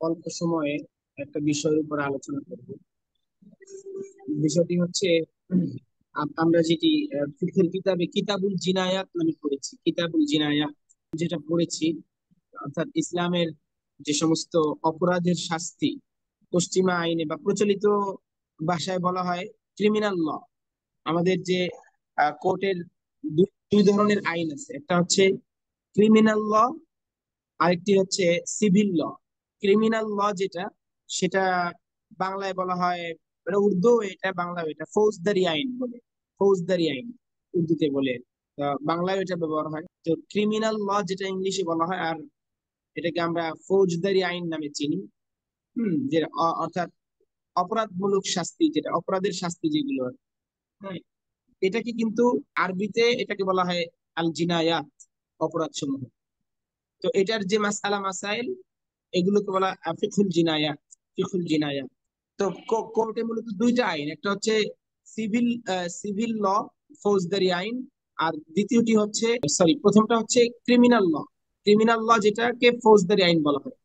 অল্প সময়ে একটা বিষয়ের উপর আলোচনা করব। বিষয়টি হচ্ছে আমরা যেটি ফিকহের কিতাবে কিতাবুল জিনায়াত নামে পড়েছি। কিতাবুল জিনায়াত যেটা পড়েছি, অর্থাৎ ইসলামের যে সমস্ত অপরাধের শাস্তি পশ্চিমা আইনে বা প্রচলিত ভাষায় বলা হয় ক্রিমিনাল ল। আমাদের যে কোর্টের দুই ধরনের আইন আছে, একটা হচ্ছে ক্রিমিনাল ল, আরেকটি হচ্ছে সিভিল ল। ক্রিমিনাল ল যেটা, সেটা বাংলায় বলা হয়, এটা উর্দু, এটা বাংলা, এটা ফৌজদারি আইন বলে। ফৌজদারি আইন উর্দুতে বলে, বাংলায় এটা ব্যবহার হয়। তো ক্রিমিনাল ল যেটা ইংলিশে বলা হয়, আর এটাকে আমরা ফৌজদারি আইন নামে চিনি। যে অর্থাৎ অপরাধমূলক শাস্তি, যেটা অপরাধের শাস্তি যেগুলো, হ্যাঁ, এটাকে কিন্তু আরবিতে এটাকে বলা হয় আল জিনায়াত, অপরাধ সমূহ। তো এটার যে মাসআলা মাসাইল, এগুলোকে বলা হয় ফিকহুল জিনায়াত। ফিকহুল জিনায়াত। তো কোর্টে মূলত দুইটা আইন, একটা হচ্ছে সিভিল সিভিল ল, ফৌজদারি আইন। আর দ্বিতীয়টি হচ্ছে, সরি, প্রথমটা হচ্ছে ক্রিমিনাল ল। ক্রিমিনাল ল যেটাকে ফৌজদারি আইন বলা হয়।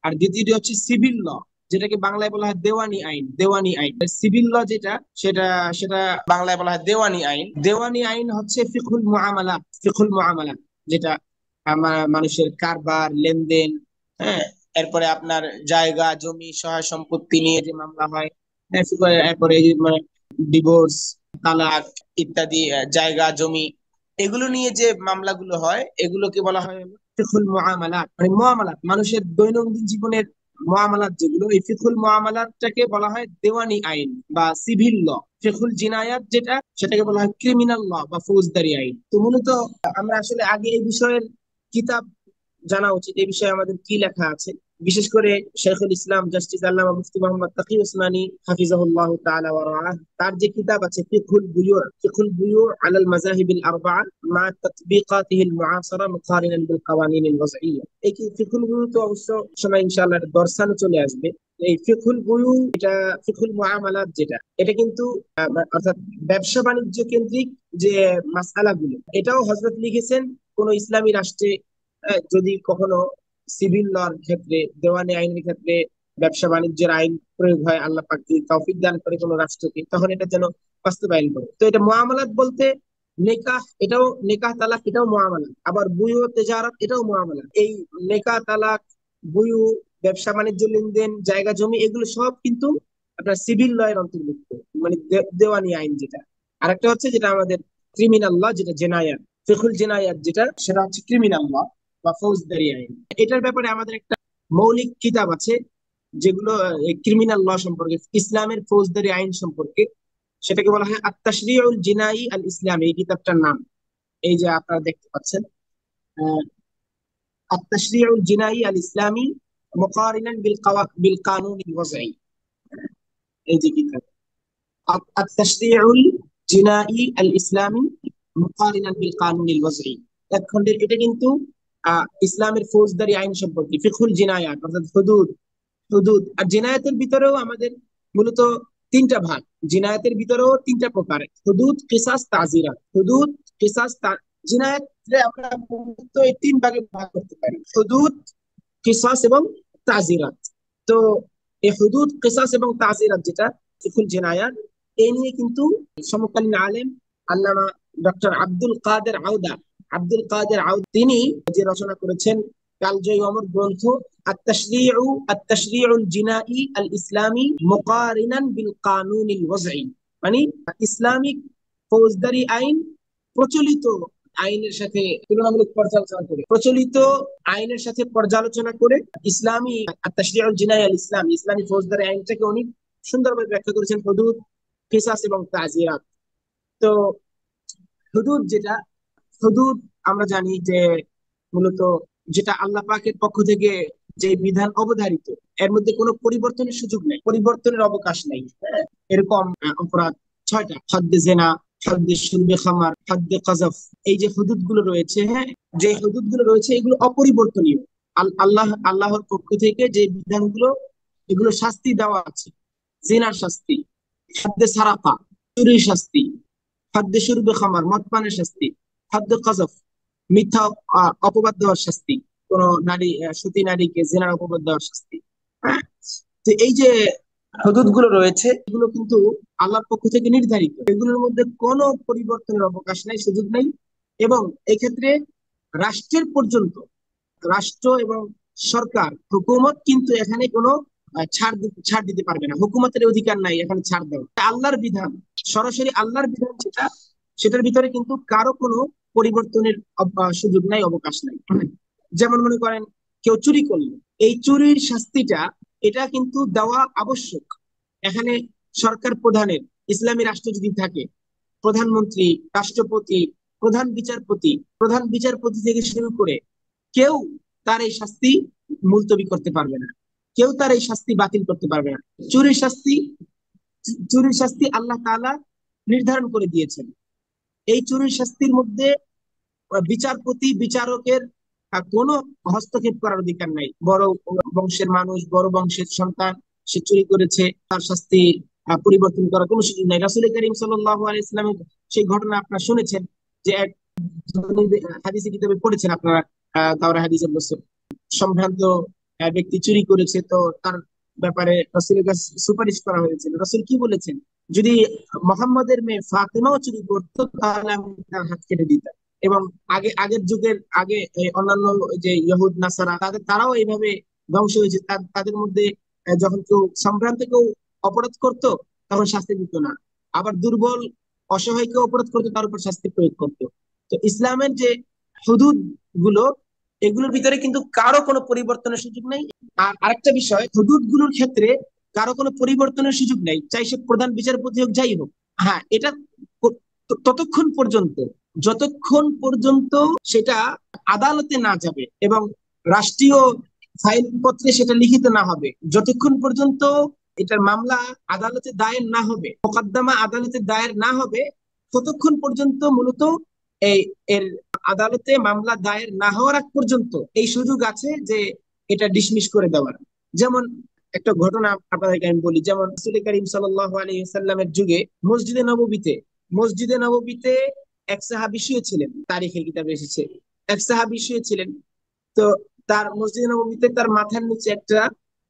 আর দ্বিতীয়টি হচ্ছে সিভিল ল, যেটাকে বাংলায় বলা হয় দেওয়ানি আইন। দেওয়ানি আইন, সিভিল ল যেটা, সেটা সেটা বাংলায় বলা হয় দেওয়ানি আইন। দেওয়ানি আইন হচ্ছে ফিকহুল মুআমালাত। ফিকহুল মুআমালাত যেটা মানুষের কারবার, লেনদেন, হ্যাঁ, এরপরে আপনার জায়গা জমি সহায় সম্পত্তি নিয়ে যে মামলা হয়, হ্যাঁ, এরপরে এই যে ডিভোর্স, তালাক ইত্যাদি, জায়গা জমি, এগুলো নিয়ে যে মামলাগুলো হয়, এগুলোকে বলা হয় ফিকহুল মুআমালাত। মানে মুআমালাত, মানুষের দৈনন্দিন জীবনের মুআমালাত যেগুলো, এই ফিকহুল মুআমালাতটাকে বলা হয় দেওয়ানি আইন বা সিভিল ল। ফিকহুল জিনায়াত যেটা, সেটাকে বলা হয় ক্রিমিনাল ল বা ফৌজদারি আইন। তো মূলত আমরা আসলে আগে এই বিষয়ের কিতাব জানা উচিত, এই বিষয়ে আমাদের কি লেখা আছে। বিশেষ করে শেখুল ইসলাম জাস্টিস আল্লামা মুফতি মোহাম্মদ তাকি উসমানী হাফিজাহুল্লাহ তাআলা ওয়া রাআহ, তার যে কিতাব আছে ফিকহুল বুয়ু আলাল মাযাহিবিল আরবা'a মা তাতবিকাতিহিল মুআসারা মুকারিনান বিল কাওয়ানিনিল ওয়াজইয়্যা। এই কি ফিকহুল বুয়ু, তো অবশ্য সময় ইনশাআল্লাহ দর্শানো চলে আসবে। এই ফিকহুল বুয়ু, এটা ফিকহুল মুআমালাত যেটা, এটা কিন্তু অর্থাৎ ব্যবসা বাণিজ্য কেন্দ্রিক যে মাসআলাগুলো, এটাও হযরত লিখেছেন কোন ইসলামী রাষ্ট্রে যদি কখনো সিভিল লর ক্ষেত্রে, দেওয়ানি আইনের ক্ষেত্রে ব্যবসা বাণিজ্যের আইন প্রয়োগ হয়, আল্লাহ পাক যদি তৌফিক দান করে কোনো রাষ্ট্রকে, তখন এটা যেন বাস্তবায়ন করে। তো এটা মুআমালাত বলতে নেকাহ, এটাও নেকাহ তালাক, এটাও মুআমালাত। আবার বুয়ু তেজারাত, এটাও মুআমালাত। এই নেকাহ তালাক, বুয়ু, ব্যবসা বাণিজ্য, লেনদেন, জায়গা জমি, এগুলো সব কিন্তু আপনার সিভিল ল এর অন্তর্ভুক্ত, মানে দেওয়ানি আইন যেটা। আরেকটা হচ্ছে যেটা আমাদের ক্রিমিনাল ল, যেটা জেনায়াত, ফিকহুল জিনায়াত যেটা, সেটা হচ্ছে ক্রিমিনাল ল বা ফৌজদারি আইন। এটার ব্যাপারে আমাদের একটা মৌলিক কিতাব আছে, যেগুলো ক্রিমিনাল ল সম্পর্কে, ইসলামের ফৌজদারি আইন সম্পর্কে, সেটাকে বলা হয় আত-তাশরিউল জিনাই আল ইসলামী। এই কিতাবটার নাম, এই যে আপনারা দেখতে পাচ্ছেন, আহ, আত-তাশরিউল জিনাই আল ইসলামী মুকারিনান বিল কানুনিল ওয়াজঈ। এই যে কিতাব আত-তাশরিউল জিনাই আল ইসলামী মুকারিনান বিল কানুনিল ওয়াজঈ, এক খণ্ডের। এটা কিন্তু ইসলামের ফৌজদারি আইন সম্পর্কে, ফিকহুল জিনায়াত অর্থাৎ হুদুদ। হুদুদ আর জিনায়াতের ভিতরেও আমাদের মূলত তিনটা ভাগ। জিনায়াতের ভিতরেও তিনটা প্রকার: হুদুদ, কিসাস, তাজিরাত। হুদুদ, কিসাস, জিনায়াত আমরা মূলত এই তিন ভাগে ভাগ করতে পারি: হুদুদ, কিসাস এবং তাজিরাত। তো এই হুদুদ, কিসাস এবং তাজিরাত যেটা ফিকহুল জিনায়াত, এই নিয়ে কিন্তু সমকালীন আলেম আল্লামা ডক্টর আব্দুল কাদের আউদা তিনি যে রচনা করেছেন কালজয়ী অমর গ্রন্থ আত-তাশরিউল জিনাই আল ইসলামী মুকারিনান বিল কানুনিল ওয়াজঈ, মানে ইসলামিক ফৌজদারি আইন প্রচলিত আইনের সাথে তুলনামূলক পর্যালোচনা করে, প্রচলিত আইনের সাথে পর্যালোচনা করে ইসলামী আত-তাশরিউল জিনাই আল ইসলাম, ইসলামী ফৌজদারি আইনটাকে উনি সুন্দরভাবে ব্যাখ্যা করেছেন হুদুদ, কিসাস এবং তাজিরাত। তো হুদুদ যেটা, হুদুদ আমরা জানি যে মূলত যেটা আল্লাহ পাকের পক্ষ থেকে যে বিধান অবধারিত, এর মধ্যে কোনো পরিবর্তনের সুযোগ নেই, পরিবর্তনের অবকাশ নেই। হ্যাঁ, এরকম অপরাধ ছয়টা: হদ্দে জেনা, হদ্দে শুরবে খামার, হদ্দে কাযাফ। এই যে হুদুদ গুলো রয়েছে, হ্যাঁ, যে হুদুদ গুলো রয়েছে, এগুলো অপরিবর্তনীয়। আল্লাহর পক্ষ থেকে যে বিধানগুলো, এগুলো শাস্তি দেওয়া আছে: জিনার শাস্তি, হদ্দে সারাকা, চুরির শাস্তি, হদ্দে শুরবে খামার, মদ পানের শাস্তি, হদ্দে কাযাফ, মিথ্যা অপবাদ দেওয়ার শাস্তি, কোন নারী, সতী নারীকে জিনার অপবাদ দেওয়ার শাস্তি, হ্যাঁ, তো এই যে হুদুদ গুলো রয়েছে এগুলো কিন্তু আল্লাহর পক্ষ থেকে নির্ধারিত, এগুলোর মধ্যে কোনো পরিবর্তনের অবকাশ নাই, সুযোগ নাই। এবং এক্ষেত্রে রাষ্ট্রের পর্যন্ত, রাষ্ট্র এবং সরকার হুকুমত কিন্তু এখানে কোনো ছাড় দিতে পারবে না, হুকুমতের অধিকার নাই এখানে ছাড় দেওয়া। আল্লাহর বিধান, সরাসরি আল্লাহর বিধান যেটা, সেটার ভিতরে কিন্তু কারো কোনো পরিবর্তনের সুযোগ নাই, অবকাশ নাই। যেমন মনে করেন কেউ চুরি করলো, এই চুরির শাস্তিটা এটা কিন্তু দেওয়া আবশ্যক। এখানে সরকার প্রধানের, ইসলামী রাষ্ট্র যদি থাকে, প্রধানমন্ত্রী, রাষ্ট্রপতি, প্রধান বিচারপতি থেকে শুরু করে কেউ তার এই শাস্তি মুলতবি করতে পারবে না, কেউ তার এই শাস্তি বাতিল করতে পারবে না। চুরির শাস্তি, চুরির শাস্তি আল্লাহ তাআলা নির্ধারণ করে দিয়েছেন। এই চুরির শাস্তির মধ্যে বিচারপতি, বিচারকের কোনো হস্তক্ষেপ করার অধিকার নাই। বড় বংশের মানুষ, বড় বংশের সন্তান, সে চুরি করেছে, তার শাস্তি পরিবর্তন করার কোনো সুযোগ নাই। রাসূল করিম সাল্লাল্লাহু আলাইহি ওয়াসাল্লামের সেই ঘটনা আপনারা শুনেছেন, যে এক হাদিসে কিতাবে পড়েছেন আপনারা, তাওরা হাদিসের বস্তু, সম্ভ্রান্ত ব্যক্তি চুরি করেছে, তো তার ব্যাপারে রাসূলের কাছে সুপারিশ করা হয়েছিল। রাসূল কি বলেছেন, যদি মোহাম্মদের মেয়ে ফাতেমাও চুরি করতো তাহলে আমি তার হাত কেটে দিতাম। এবং আগের যুগের আগে অন্যান্য যে ইহুদ নাসারা, তারাও এইভাবে ধ্বংস হয়েছে। তাদের মধ্যে যখন কেউ সম্ভ্রান্ত কেউ অপরাধ করতো তখন শাস্তি দিত না, আবার দুর্বল অসহায় কেউ অপরাধ করতো তার উপর শাস্তি প্রয়োগ করতো। তো ইসলামের যে হুদুদ গুলো, এগুলোর ভিতরে কিন্তু কারো কোনো পরিবর্তনের সুযোগ নেই। আর আরেকটা বিষয়, হুদুদ গুলোর ক্ষেত্রে কারো কোনো পরিবর্তনের সুযোগ নেই, চাই সে প্রধান বিচারপতি হোক, যাই হোক। হ্যাঁ, এটা ততক্ষণ পর্যন্ত, যতক্ষণ পর্যন্ত সেটা আদালতে না যাবে এবং রাষ্ট্রীয় ফাইল পত্রে সেটা লিখিত না হবে, যতক্ষণ পর্যন্ত এটার মামলা আদালতে দায়ের না হবে, মোকদ্দমা আদালতে দায়ের না হবে, ততক্ষণ পর্যন্ত মূলত এই এর আদালতে মামলা দায়ের না হওয়ার আগ পর্যন্ত এই সুযোগ আছে যে এটা ডিসমিস করে দেওয়ার। যেমন একটা ঘটনা আপনাদেরকে আমি বলি, যেমন রাসূল করিম সাল্লাল্লাহু আলাইহি ওয়াসাল্লামের যুগে মসজিদে নববীতে এক সাহাবী শুয়েছিলেন, তারিখের কিতাবে এসেছে, এক সাহাবী শুয়েছিলেন। তো তার মসজিদে নববীতে তার মাথার নিচে একটা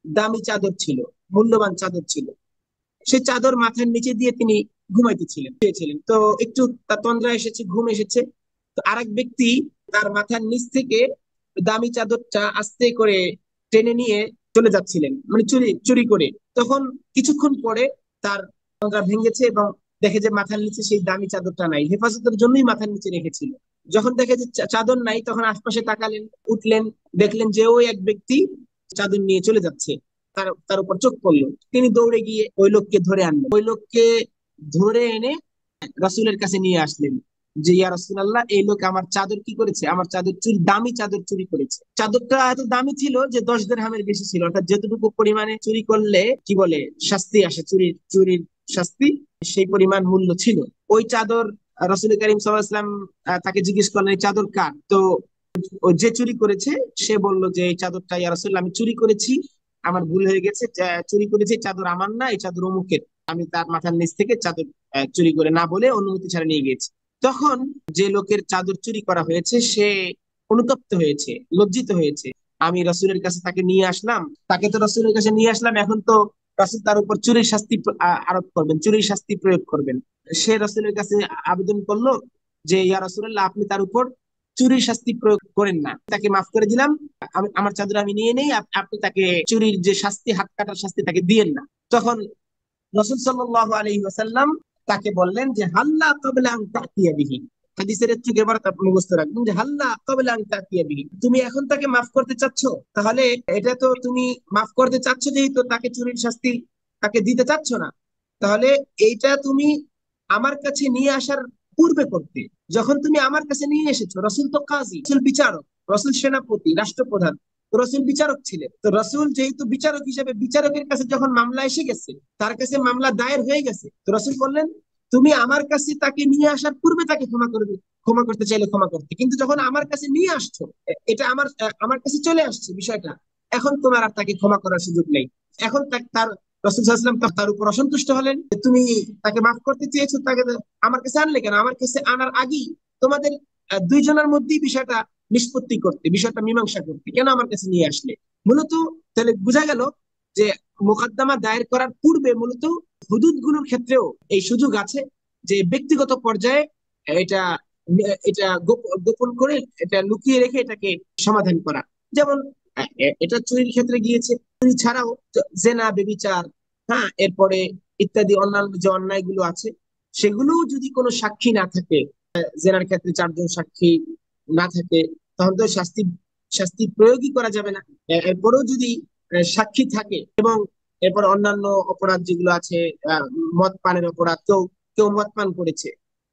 দামি চাদর ছিল, মূল্যবান চাদর ছিল। সেই চাদর মাথার নিচে দিয়ে তিনি ঘুমাইতেছিলেন, শুয়েছিলেন। তো একটু তার তন্দ্রা এসেছে, ঘুম এসেছে। তো আরেক ব্যক্তি তার মাথার নিচ থেকে দামি চাদরটা আস্তে করে টেনে নিয়ে চলে যাচ্ছিলেন, মানে চুরি চুরি করে। তখন কিছুক্ষণ পরে তার তন্দ্রা ভেঙেছে এবং দেখে যে মাথার নিচে সেই দামি চাদরটা নাই, হেফাজতের জন্যই মাথার নিচে রেখেছিল। যখন দেখে যে চাদর নাই, তখন আশপাশে তাকালেন, উঠলেন, দেখলেন যে ওই এক ব্যক্তি চাদর নিয়ে চলে যাচ্ছে। তার তার উপর চোখ পড়লো, তিনি দৌড়ে গিয়ে ওই লোককে ধরে আনলেন, ওই লোককে ধরে এনে রাসূলের কাছে নিয়ে আসলেন, যে ইয়া রাসূলুল্লাহ, এই লোক আমার চাদর কি করেছে, আমার চাদর চুরি, দামি চাদর চুরি করেছে। চাদরটা এত দামি ছিল যে 10 দিরহামের বেশি ছিল, অর্থাৎ যতটুকু পরিমাণে চুরি করলে কি বলে শাস্তি আসে, চুরির শাস্তি, সেই পরিমাণ মূল্য ছিল ওই চাদর। রাসূল করিম সাল্লাল্লাহু আলাইহি ওয়াসাল্লাম তাকে জিজ্ঞেস করলেন এই চাদর কার। তো ও যে চুরি করেছে সে বলল যে এই চাদরটা ইয়া রাসূলুল্লাহ আমি চুরি করেছি, আমার ভুল হয়ে গেছে, চুরি করেছি, এই চাদর আমার না, এই চাদর অমুকের, আমি তার মাথার নিচ থেকে চাদর চুরি করে না বলে অনুমতি ছাড়া নিয়ে গেছি। তখন যে লোকের চাদর চুরি করা হয়েছে সে অনুতপ্ত হয়েছে, লজ্জিত হয়েছে। আমি রাসূলের কাছে তাকে নিয়ে আসলাম, তাকে তো রাসূলের কাছে নিয়ে আসলাম, এখন তো রাসূল তার উপর চুরির শাস্তি আরোপ করবেন, চুরির শাস্তি প্রয়োগ করবেন। সে রাসূলের কাছে আবেদন করলো যে ইয়া রাসূলুল্লাহ, আপনি তার উপর চুরির শাস্তি প্রয়োগ করেন না, তাকে মাফ করে দিলাম, আমার চাদর আমি নিয়ে নেই, আপনি তাকে চুরির যে শাস্তি, হাত কাটার শাস্তি তাকে দিয়েন না। তখন রাসূল সাল্লাল্লাহু আলাইহি ওয়াসাল্লাম তাকে বললেন যে হাল্লা ক্বাবলা আন তাতিয়া বিহি, হাদিসের একটু এবার আপনি মুখস্থ রাখবেন, যে হাল্লা ক্বাবলা আন তাতিয়া বিহি, তুমি এখন তাকে মাফ করতে চাচ্ছ, তাহলে এটা তো তুমি মাফ করতে চাচ্ছ, যেহেতু তাকে চুরির শাস্তি তাকে দিতে চাচ্ছ না, তাহলে এইটা তুমি আমার কাছে নিয়ে আসার পূর্বে করতে। যখন তুমি আমার কাছে নিয়ে এসেছো, রসুল তো কাজী, রসুল বিচারক, রসুল সেনাপতি, রাষ্ট্রপ্রধান, তো রসুল বিচারক ছিলেন। তো রসুল যেহেতু বিচারক হিসেবে, বিচারকের কাছে যখন মামলা এসে গেছে, তার কাছে মামলা দায়ের হয়ে গেছে, তো রসুল বললেন তুমি আমার কাছে তাকে নিয়ে আসার পূর্বে তাকে ক্ষমা করবে, ক্ষমা করতে চাইলে ক্ষমা করতে, কিন্তু যখন আমার কাছে নিয়ে আসছো, এটা আমার কাছে চলে আসছে বিষয়টা, এখন তোমার আর তাকে ক্ষমা করার সুযোগ নেই। এখন তার রাসূল সাল্লাল্লাহু আলাইহি ওয়াসাল্লাম তার উপর অসন্তুষ্ট হলেন, তুমি তাকে মাফ করতে চেয়েছো, তাকে আমার কাছে আনলে কেন, আমার কাছে আনার আগেই তোমাদের দুইজনের মধ্যেই বিষয়টা নিষ্পত্তি করতে, বিষয়টা মীমাংসা করতে কেন আমার কাছে নিয়ে আসলে। মূলত তাহলে বোঝা গেল যে মোকদ্দমা দায়ের করার পূর্বে মূলত হুদুদ গুলোর ক্ষেত্রেও এই সুযোগ আছে যে ব্যক্তিগত পর্যায়ে এটা এটা গোপন করে, এটা লুকিয়ে রেখে এটাকে সমাধান করা। যেমন এটা চুরির ক্ষেত্রে গিয়েছে, চুরি ছাড়াও জেনা, ব্যভিচার, হ্যাঁ, এরপরে ইত্যাদি অন্যান্য যে অন্যায়গুলো আছে, সেগুলো যদি কোনো সাক্ষী না থাকে, জেনার ক্ষেত্রে চারজন সাক্ষী না থাকে, তখন তো শাস্তি শাস্তি প্রয়োগই করা যাবে না। এরপরেও যদি সাক্ষী থাকে এবং এরপর অন্যান্য অপরাধ যেগুলো আছে, আহ, মদ পানের অপরাধ, কেউ কেউ মদ পান করেছে,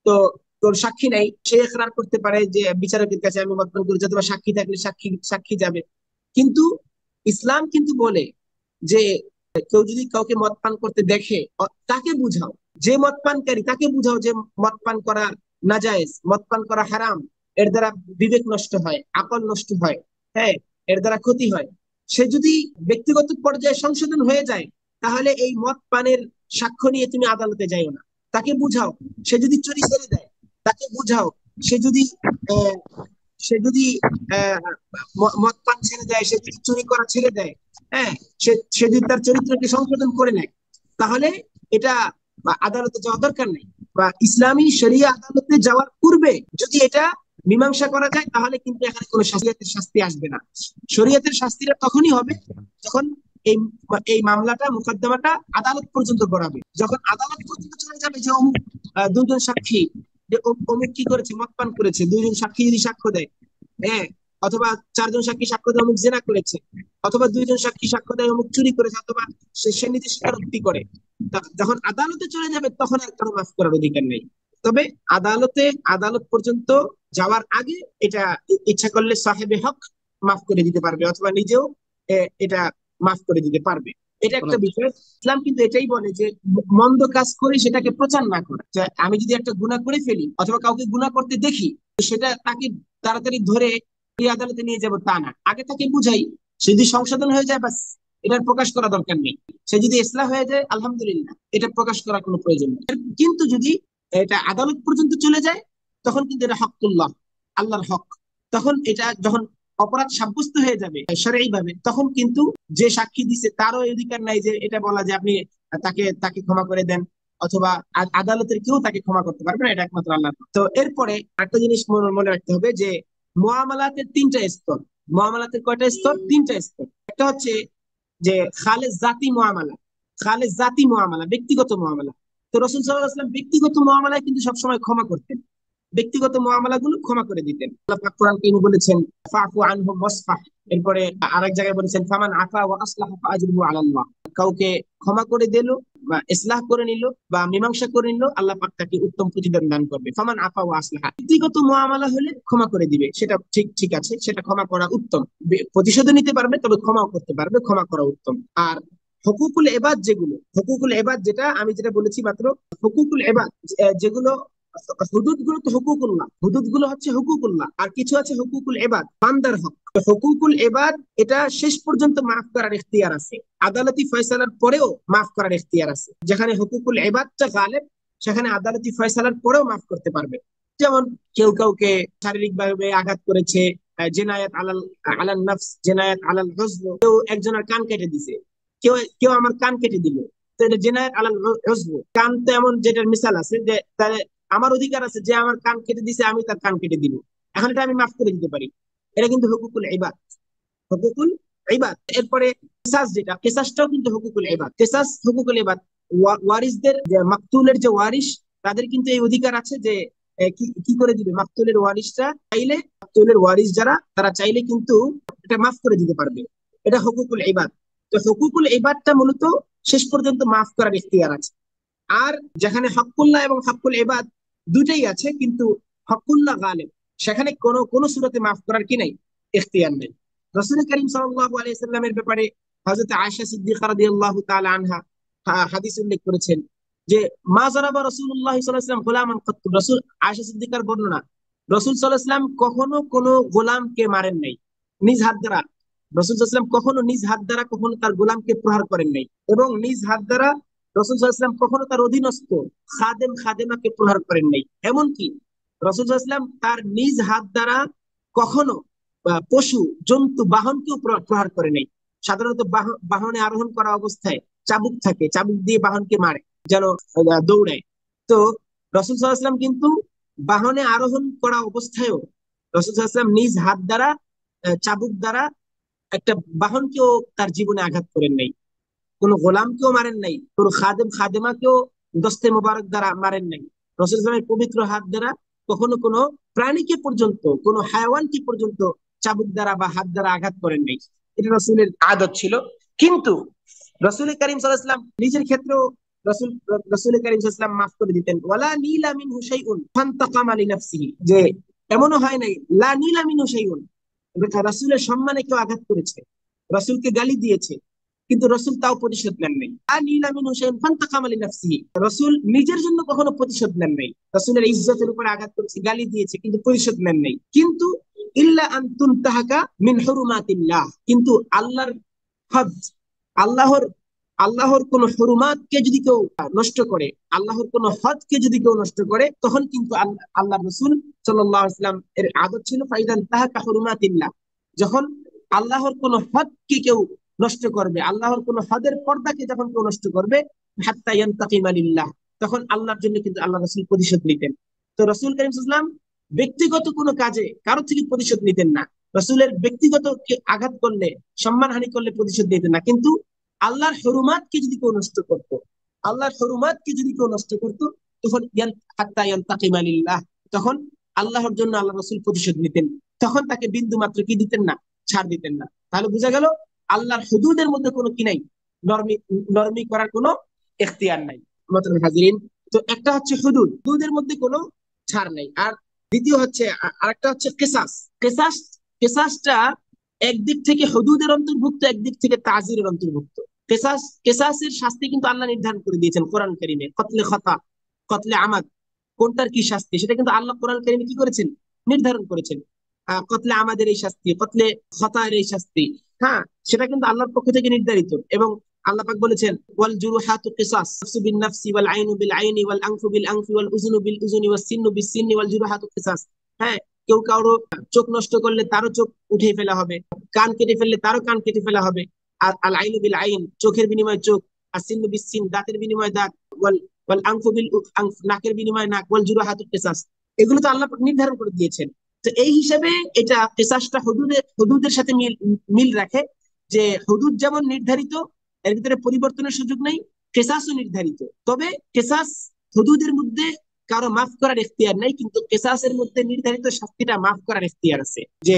তো তোর সাক্ষী নাই, সে ইকরার করতে পারে যে বিচারকের কাছে আমি মদ পান করেছি, অথবা সাক্ষী থাকলে সাক্ষী সাক্ষী যাবে। কিন্তু ইসলাম কিন্তু বলে যে কেউ যদি কাউকে মদ পান করতে দেখে, তাকে বুঝাও, যে মদ পানকারী তাকে বুঝাও যে মদ পান করা নাজায়েজ, মদ পান করা হারাম, এর দ্বারা বিবেক নষ্ট হয়, আকল নষ্ট হয়, হ্যাঁ, এর দ্বারা ক্ষতি হয়। সে যদি ব্যক্তিগত পর্যায়ে সংশোধন হয়ে যায়, তাহলে এই মদ পানের সাক্ষ্য নিয়ে তুমি আদালতে যাইও না, তাকে বুঝাও। সে যদি চুরি ছেড়ে দেয়, তাকে বুঝাও। সে যদি আহ, সে যদি আহ, মদ পান ছেড়ে দেয়, সে যদি চুরি করা ছেড়ে দেয়, হ্যাঁ, সে যদি তার চরিত্রকে সংশোধন করে নেয়, তাহলে এটা আদালতে যাওয়া দরকার নেই। বা ইসলামী শরিয়া আদালতে যাওয়ার পূর্বে যদি এটা মীমাংসা করা যায়, তাহলে কিন্তু এখানে কোনো শরিয়তের শাস্তি আসবে না। শরিয়তের শাস্তিটা তখনই হবে যখন এই এই মামলাটা, মোকদ্দমাটা আদালত পর্যন্ত গড়াবে। যখন আদালত পর্যন্ত চলে যাবে যে অমুক দুজন সাক্ষী, যে অমুক কি করেছে, মদ পান করেছে, দুইজন সাক্ষী যদি সাক্ষ্য দেয়, হ্যাঁ, অথবা চারজন সাক্ষী সাক্ষ্য দেয় অমুক জেনা করেছে, অথবা দুইজন সাক্ষী সাক্ষ্য দেয় অমুক চুরি করেছে, অথবা সে নিজে স্বীকারোক্তি করে, যখন আদালতে চলে যাবে তখন আর কারো মাফ করার অধিকার নেই। তবে আদালত পর্যন্ত যাওয়ার আগে এটা ইচ্ছা করলে সাহেবে হক মাফ করে দিতে পারবে, অথবা নিজেও এটা মাফ করে দিতে পারবে। এটা একটা বিষয়। ইসলাম কিন্তু এটাই বলে যে মন্দ কাজ করে সেটাকে প্রচার না করা। যে আমি যদি একটা গুনাহ করে ফেলি অথবা কাউকে গুনাহ করতে দেখি, তো সেটা তাকে তাড়াতাড়ি ধরে এই আদালতে নিয়ে যাব তা না, আগে তাকে বুঝাই। সে যদি সংশোধন হয়ে যায়, বাস, এটার প্রকাশ করা দরকার নেই। সে যদি ইসলাহ হয়ে যায়, আলহামদুলিল্লাহ, এটা প্রকাশ করার কোনো প্রয়োজন নেই। কিন্তু যদি এটা আদালত পর্যন্ত চলে যায়, তখন কিন্তু এটা হকুল্লাহ, আল্লাহর হক। তখন এটা যখন অপরাধ সাব্যস্ত হয়ে যাবে শরঈ ভাবে, তখন কিন্তু যে সাক্ষী দিছে তারও এই অধিকার নাই যে এটা বলা যে আপনি তাকে তাকে ক্ষমা করে দেন, অথবা আদালতের কেউ তাকে ক্ষমা করতে পারবে না, এটা একমাত্র আল্লাহ। তো এরপরে একটা জিনিস মনে রাখতে হবে যে মুআমালাতের তিনটা স্তর। মুআমালাতের কয়টা স্তর? তিনটা স্তর। একটা হচ্ছে যে খালেস জাতি মুআমালা, খালেস জাতি মুআমালা, ব্যক্তিগত মুআমালা। তো রাসূল সাল্লাল্লাহু আলাইহি ওয়াসাল্লাম ব্যক্তিগত মুআমালায় কিন্তু সবসময় ক্ষমা করতেন, ব্যক্তিগত মুআমালাগুলো ক্ষমা করে দিতেন। আল্লাহ পাক কোরআন কারীমে বলেছেন ফাফু আনহুম ওয়াসফাহ। এরপরে আরেক জায়গায় বলেছেন ফামান আফা ওয়া আসলাহা ফাআজরুহু আলাল্লাহ। কাউকে ক্ষমা করে দিল বা ইসলাহ করে নিল বা মীমাংসা করে নিল, আল্লাহ পাক তাকে উত্তম প্রতিদান দান করবে। ফামান আফা ওয়া আসলাহা, ব্যক্তিগত মুআমালা হলে ক্ষমা করে দিবে, সেটা ঠিক ঠিক আছে, সেটা ক্ষমা করা উত্তম। প্রতিশোধ নিতে পারবে, তবে ক্ষমাও করতে পারবে, ক্ষমা করা উত্তম। আর হুকুকুল ইবাদ, যেগুলো হুকুকুল ইবাদ, যেটা আমি যেটা বলেছি মাত্র, হুকুকুল ইবাদ যেগুলো, হুদুদ গুলো তো হুকুকুল্লাহ, হুদুদ গুলো হচ্ছে হুকুকুল্লাহ, আর কিছু আছে হুকুকুল ইবাদ, বান্দার হক। তো হুকুকুল ইবাদ এটা শেষ পর্যন্ত মাফ করার ইখতিয়ার আছে, আদালতি ফয়সালার পরেও মাফ করার ইখতিয়ার আছে। যেখানে হুকুকুল ইবাদটা গালেব, সেখানে আদালতি ফয়সালার পরেও মাফ করতে পারবে। যেমন কেউ কাউকে শারীরিক ভাবে আঘাত করেছে, জেনায়েত আলাল আলাল নফস, জেনায়েত আলাল হুজব, কেউ একজনের কান কেটে দিছে, কেউ কেউ আমার কান কেটে দিল, তো এটা জেনায়েত আলাল হুজব। কান তো এমন যেটার মিসাল আছে যে তার আমার অধিকার আছে, যে আমার কান কেটে দিছে আমি তার কান কেটে দিব, এখন এটা আমি মাফ করে দিতে পারি। এটা কিন্তু হুকুকুল ইবাদ, হুকুকুল ইবাদ। এরপরে কিসাস, যেটা কিসাসটাও কিন্তু হুকুকুল ইবাদ, কিসাস হুকুকুল ইবাদ। ওয়ারিসদের, যে মাকতুলের যে ওয়ারিস, তাদের কিন্তু এই অধিকার আছে যে কি কি করে দিবে, মাকতুলের ওয়ারিসরা চাইলে, মাকতুলের ওয়ারিস যারা, তারা চাইলে কিন্তু এটা মাফ করে দিতে পারবে। এটা হুকুকুল ইবাদ। তো হুকুকুল ইবাদটা মূলত শেষ পর্যন্ত মাফ করার ইখতিয়ার আছে। আর যেখানে হকুল্লাহ এবং হকুল ইবাদ দুটাই আছে, কিন্তু হকুল্লাহ গালেব, সেখানে কোনো কোনো সূরতে মাফ করার কি নাই, ইখতিয়ার নেই। রাসূল করিম সাল্লাল্লাহু আলাইহি সাল্লামের ব্যাপারে হযরত আয়েশা সিদ্দিকা রাদিয়াল্লাহু তাআলা আনহা হাদিস উল্লেখ করেছেন যে মা যারাবা রাসূলুল্লাহ সাল্লাল্লাহু আলাইহি ওয়াসাল্লাম গোলামান কত্তু। রাসূল, আয়েশা সিদ্দিকার বর্ণনা, রাসূল সাল্লাল্লাহু আলাইহি ওয়াসাল্লাম কখনো কোনো গোলামকে মারেন নাই নিজ হাত দ্বারা। রাসূল সাল্লাল্লাহু আলাইহি ওয়াসাল্লাম কখনো নিজ হাত দ্বারা কখনো তার গোলামকে প্রহার করেন নাই, এবং নিজ হাত দ্বারা রাসূল সাল্লাল্লাহু আলাইহি ওয়াসাল্লাম কখনো তার অধীনস্থ খাদেম খাদেমাকে প্রহার করেন নাই। এমনকি রাসূল সাল্লাল্লাহু আলাইহি ওয়াসাল্লাম তার নিজ হাত দ্বারা কখনো পশু জন্তু বাহনকেও প্রহার করে নাই। সাধারণত বাহনে আরোহণ করা অবস্থায় চাবুক থাকে, চাবুক দিয়ে বাহনকে মারে যেন দৌড়ায়। তো রাসূল সাল্লাল্লাহু আলাইহি ওয়াসাল্লাম কিন্তু বাহনে আরোহণ করা অবস্থায়ও রাসূল সাল্লাল্লাহু আলাইহি ওয়াসাল্লাম নিজ হাত দ্বারা চাবুক দ্বারা একটা বাহনকেও তার জীবনে আঘাত করেন নাই, কোনো গোলামকেও মারেন নাই, কোনো খাদেম খাদেমাকেও দস্তে মোবারক দ্বারা মারেন নাই। রাসূল ইসলামের পবিত্র হাত দ্বারা কখনো কোনো প্রাণীকে পর্যন্ত, কোনো হায়াওয়ানকে পর্যন্ত চাবুক দ্বারা বা হাত দ্বারা আঘাত করেন নাই। এটা রসুলের আদত ছিল। কিন্তু রসুল করিম সাল্লাল্লাহু আলাইহি ওয়াসাল্লাম নিজের ক্ষেত্রেও রসুল রসুল করিম সাল্লাল্লাহু আলাইহি ওয়াসাল্লাম মাফ করে দিতেন। ওয়ালা নীলা মিনহু শাইউন ফান্তাকামা লিনাফসিহি, যে এমনও হয় নাই লা নীলা মিনহু শাইউন, রসুলের সম্মানে কেউ আঘাত করেছে, রসুলকে গালি দিয়েছে, কিন্তু রসুল তাও প্রতিশোধ নেন নাই। রসুল নিজের জন্য কখনো প্রতিশোধ নেন নাই, রসুলের ইজ্জতের উপর আঘাত করেছে, গালি দিয়েছে, কিন্তু প্রতিশোধ নেন নাই। কিন্তু ইল্লা আন তুনতাহাকা মিন হুরুমাতিল্লাহ, কিন্তু আল্লাহর হদ, আল্লাহর আল্লাহর কোন হুরুমাতকে যদি কেউ নষ্ট করে, আল্লাহর কোন হদকে যদি কেউ নষ্ট করে, তখন কিন্তু আল্লাহ রসুল সাল্লাল্লাহু আলাইহি ওয়াসাল্লাম এর আদত ছিল ফাইদান তাহাকা হুরুমাতিল্লাহ, যখন আল্লাহর কোন হদকে কেউ নষ্ট করবে, আল্লাহর কোন হদের পর্দাকে যখন কেউ নষ্ট করবে, হাত্তা ইয়ান্তাকিমা লিল্লাহ, তখন আল্লাহর জন্য কিন্তু আল্লাহ রাসূল প্রতিশোধ নিতেন। তো রাসূল কারীম সাল্লাল্লাহু আলাইহি ওয়াসাল্লাম ব্যক্তিগত কোনো কাজে কারো থেকে প্রতিশোধ নিতেন না। রাসূলের ব্যক্তিগত আঘাত করলে, সম্মানহানি করলে প্রতিশোধ নিতেন না, কিন্তু আল্লাহর হরুমাতকে যদি কেউ নষ্ট করত, আল্লাহর হরুমাতকে যদি কেউ নষ্ট করত, তখন হাত্তা ইয়ান্তাকিমা লিল্লাহ, তখন আল্লাহর জন্য আল্লাহ রাসূল প্রতিশোধ নিতেন। তখন তাকে বিন্দু মাত্র কি দিতেন না, ছাড় দিতেন না। তাহলে বোঝা গেল আল্লাহর হুদুদের মধ্যে কোনো কি নাই, নরমি নরমি করার কোনো এখতিয়ার নাই। মতন হাজিরিন, তো একটা হচ্ছে হুদুদ, হুদুদের মধ্যে কোনো ছাড় নাই। আর দ্বিতীয় হচ্ছে, আরেকটা হচ্ছে কেসাস। কেসাস কেসাসটা একদিক থেকে হুদুদের অন্তর্ভুক্ত, একদিক থেকে তাজিরের অন্তর্ভুক্ত। কেসাসের শাস্তি কিন্তু আল্লাহ নির্ধারণ করে দিয়েছেন কোরআন কারীমে। কতলে খতা, কতলে আমাদ, কোনটার কি শাস্তি সেটা কিন্তু আল্লাহ কোরআন কারীমে কি করেছেন, নির্ধারণ করেছেন। কতলে আমাদের এই শাস্তি, কতলে খতার এই শাস্তি, হ্যাঁ, সেটা কিন্তু আল্লাহর পক্ষ থেকে নির্ধারিত। এবং আল্লাহ পাক বলেছেন ওয়াল জুরুহাতু কিসাস, নাফসু বিন নাফসি ওয়াল আইনু বিল আইনি ওয়াল আনফু বিল আনফি ওয়াল উযুনু বিল উযুনি ওয়াস সিন্নু বিস সিন্নি ওয়াল জুরুহাতু কিসাস। হ্যাঁ, কেউ কারো চোখ নষ্ট করলে তারও চোখ উঠে ফেলা হবে, কান কেটে ফেললে তারও কান কেটে ফেলা হবে। আর আল আইনু বিল আইন, চোখের বিনিময়ে চোখ, আর সিন্নু বিস সিন, দাঁতের বিনিময়ে দাঁত, ওয়াল ওয়াল আনফু বিল আনফ, নাকের বিনিময়ে নাক, ওয়াল জুরুহাতু কিসাস। এগুলো তো আল্লাহ পাক নির্ধারণ করে দিয়েছেন। তো এই হিসাবে এটা কেসাসটা হুদুদের সাথে মিল মিল রাখে, যে হুদুদ যেমন নির্ধারিত, এর ভিতরে পরিবর্তনের সুযোগ নেই, কেসাসও নির্ধারিত। তবে কেসাস, হুদুদের মধ্যে কারো মাফ করার এখতিয়ার নেই, কিন্তু কেসাসের মধ্যে নির্ধারিত শাস্তিটা মাফ করার এখতিয়ার আছে। যে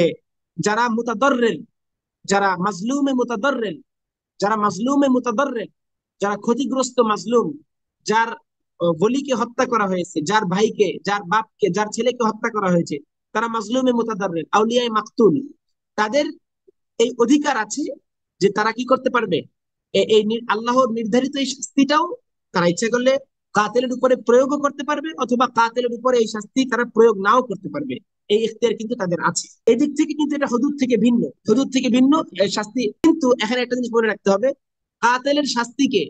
যারা মুতাদর্রের, যারা মাজলুমে মুতাদর্রের, যারা মাজলুমে মুতাদর্রের, যারা ক্ষতিগ্রস্ত মাজলুম, যার বলিকে হত্যা করা হয়েছে, যার ভাইকে, যার বাপকে, যার ছেলেকে হত্যা করা হয়েছে, তারা মাজলুমে মুতাদর্রের, আউলিয়ায়ে মাকতুল, তাদের এই অধিকার আছে যে তারা কি করতে পারবে, এই আল্লাহর নির্ধারিত এই শাস্তিটাও তারা ইচ্ছা করলে কাতেলের উপরে প্রয়োগও করতে পারবে, অথবা কাতেলের উপরে এই শাস্তি তারা প্রয়োগ নাও করতে পারবে। এই ইখতিয়ার কিন্তু তাদের আছে। এই দিক থেকে কিন্তু এটা হুদুদ থেকে ভিন্ন, হুদুদ থেকে ভিন্ন এই শাস্তি। কিন্তু এখানে একটা জিনিস মনে রাখতে হবে, কাতেলের শাস্তিকে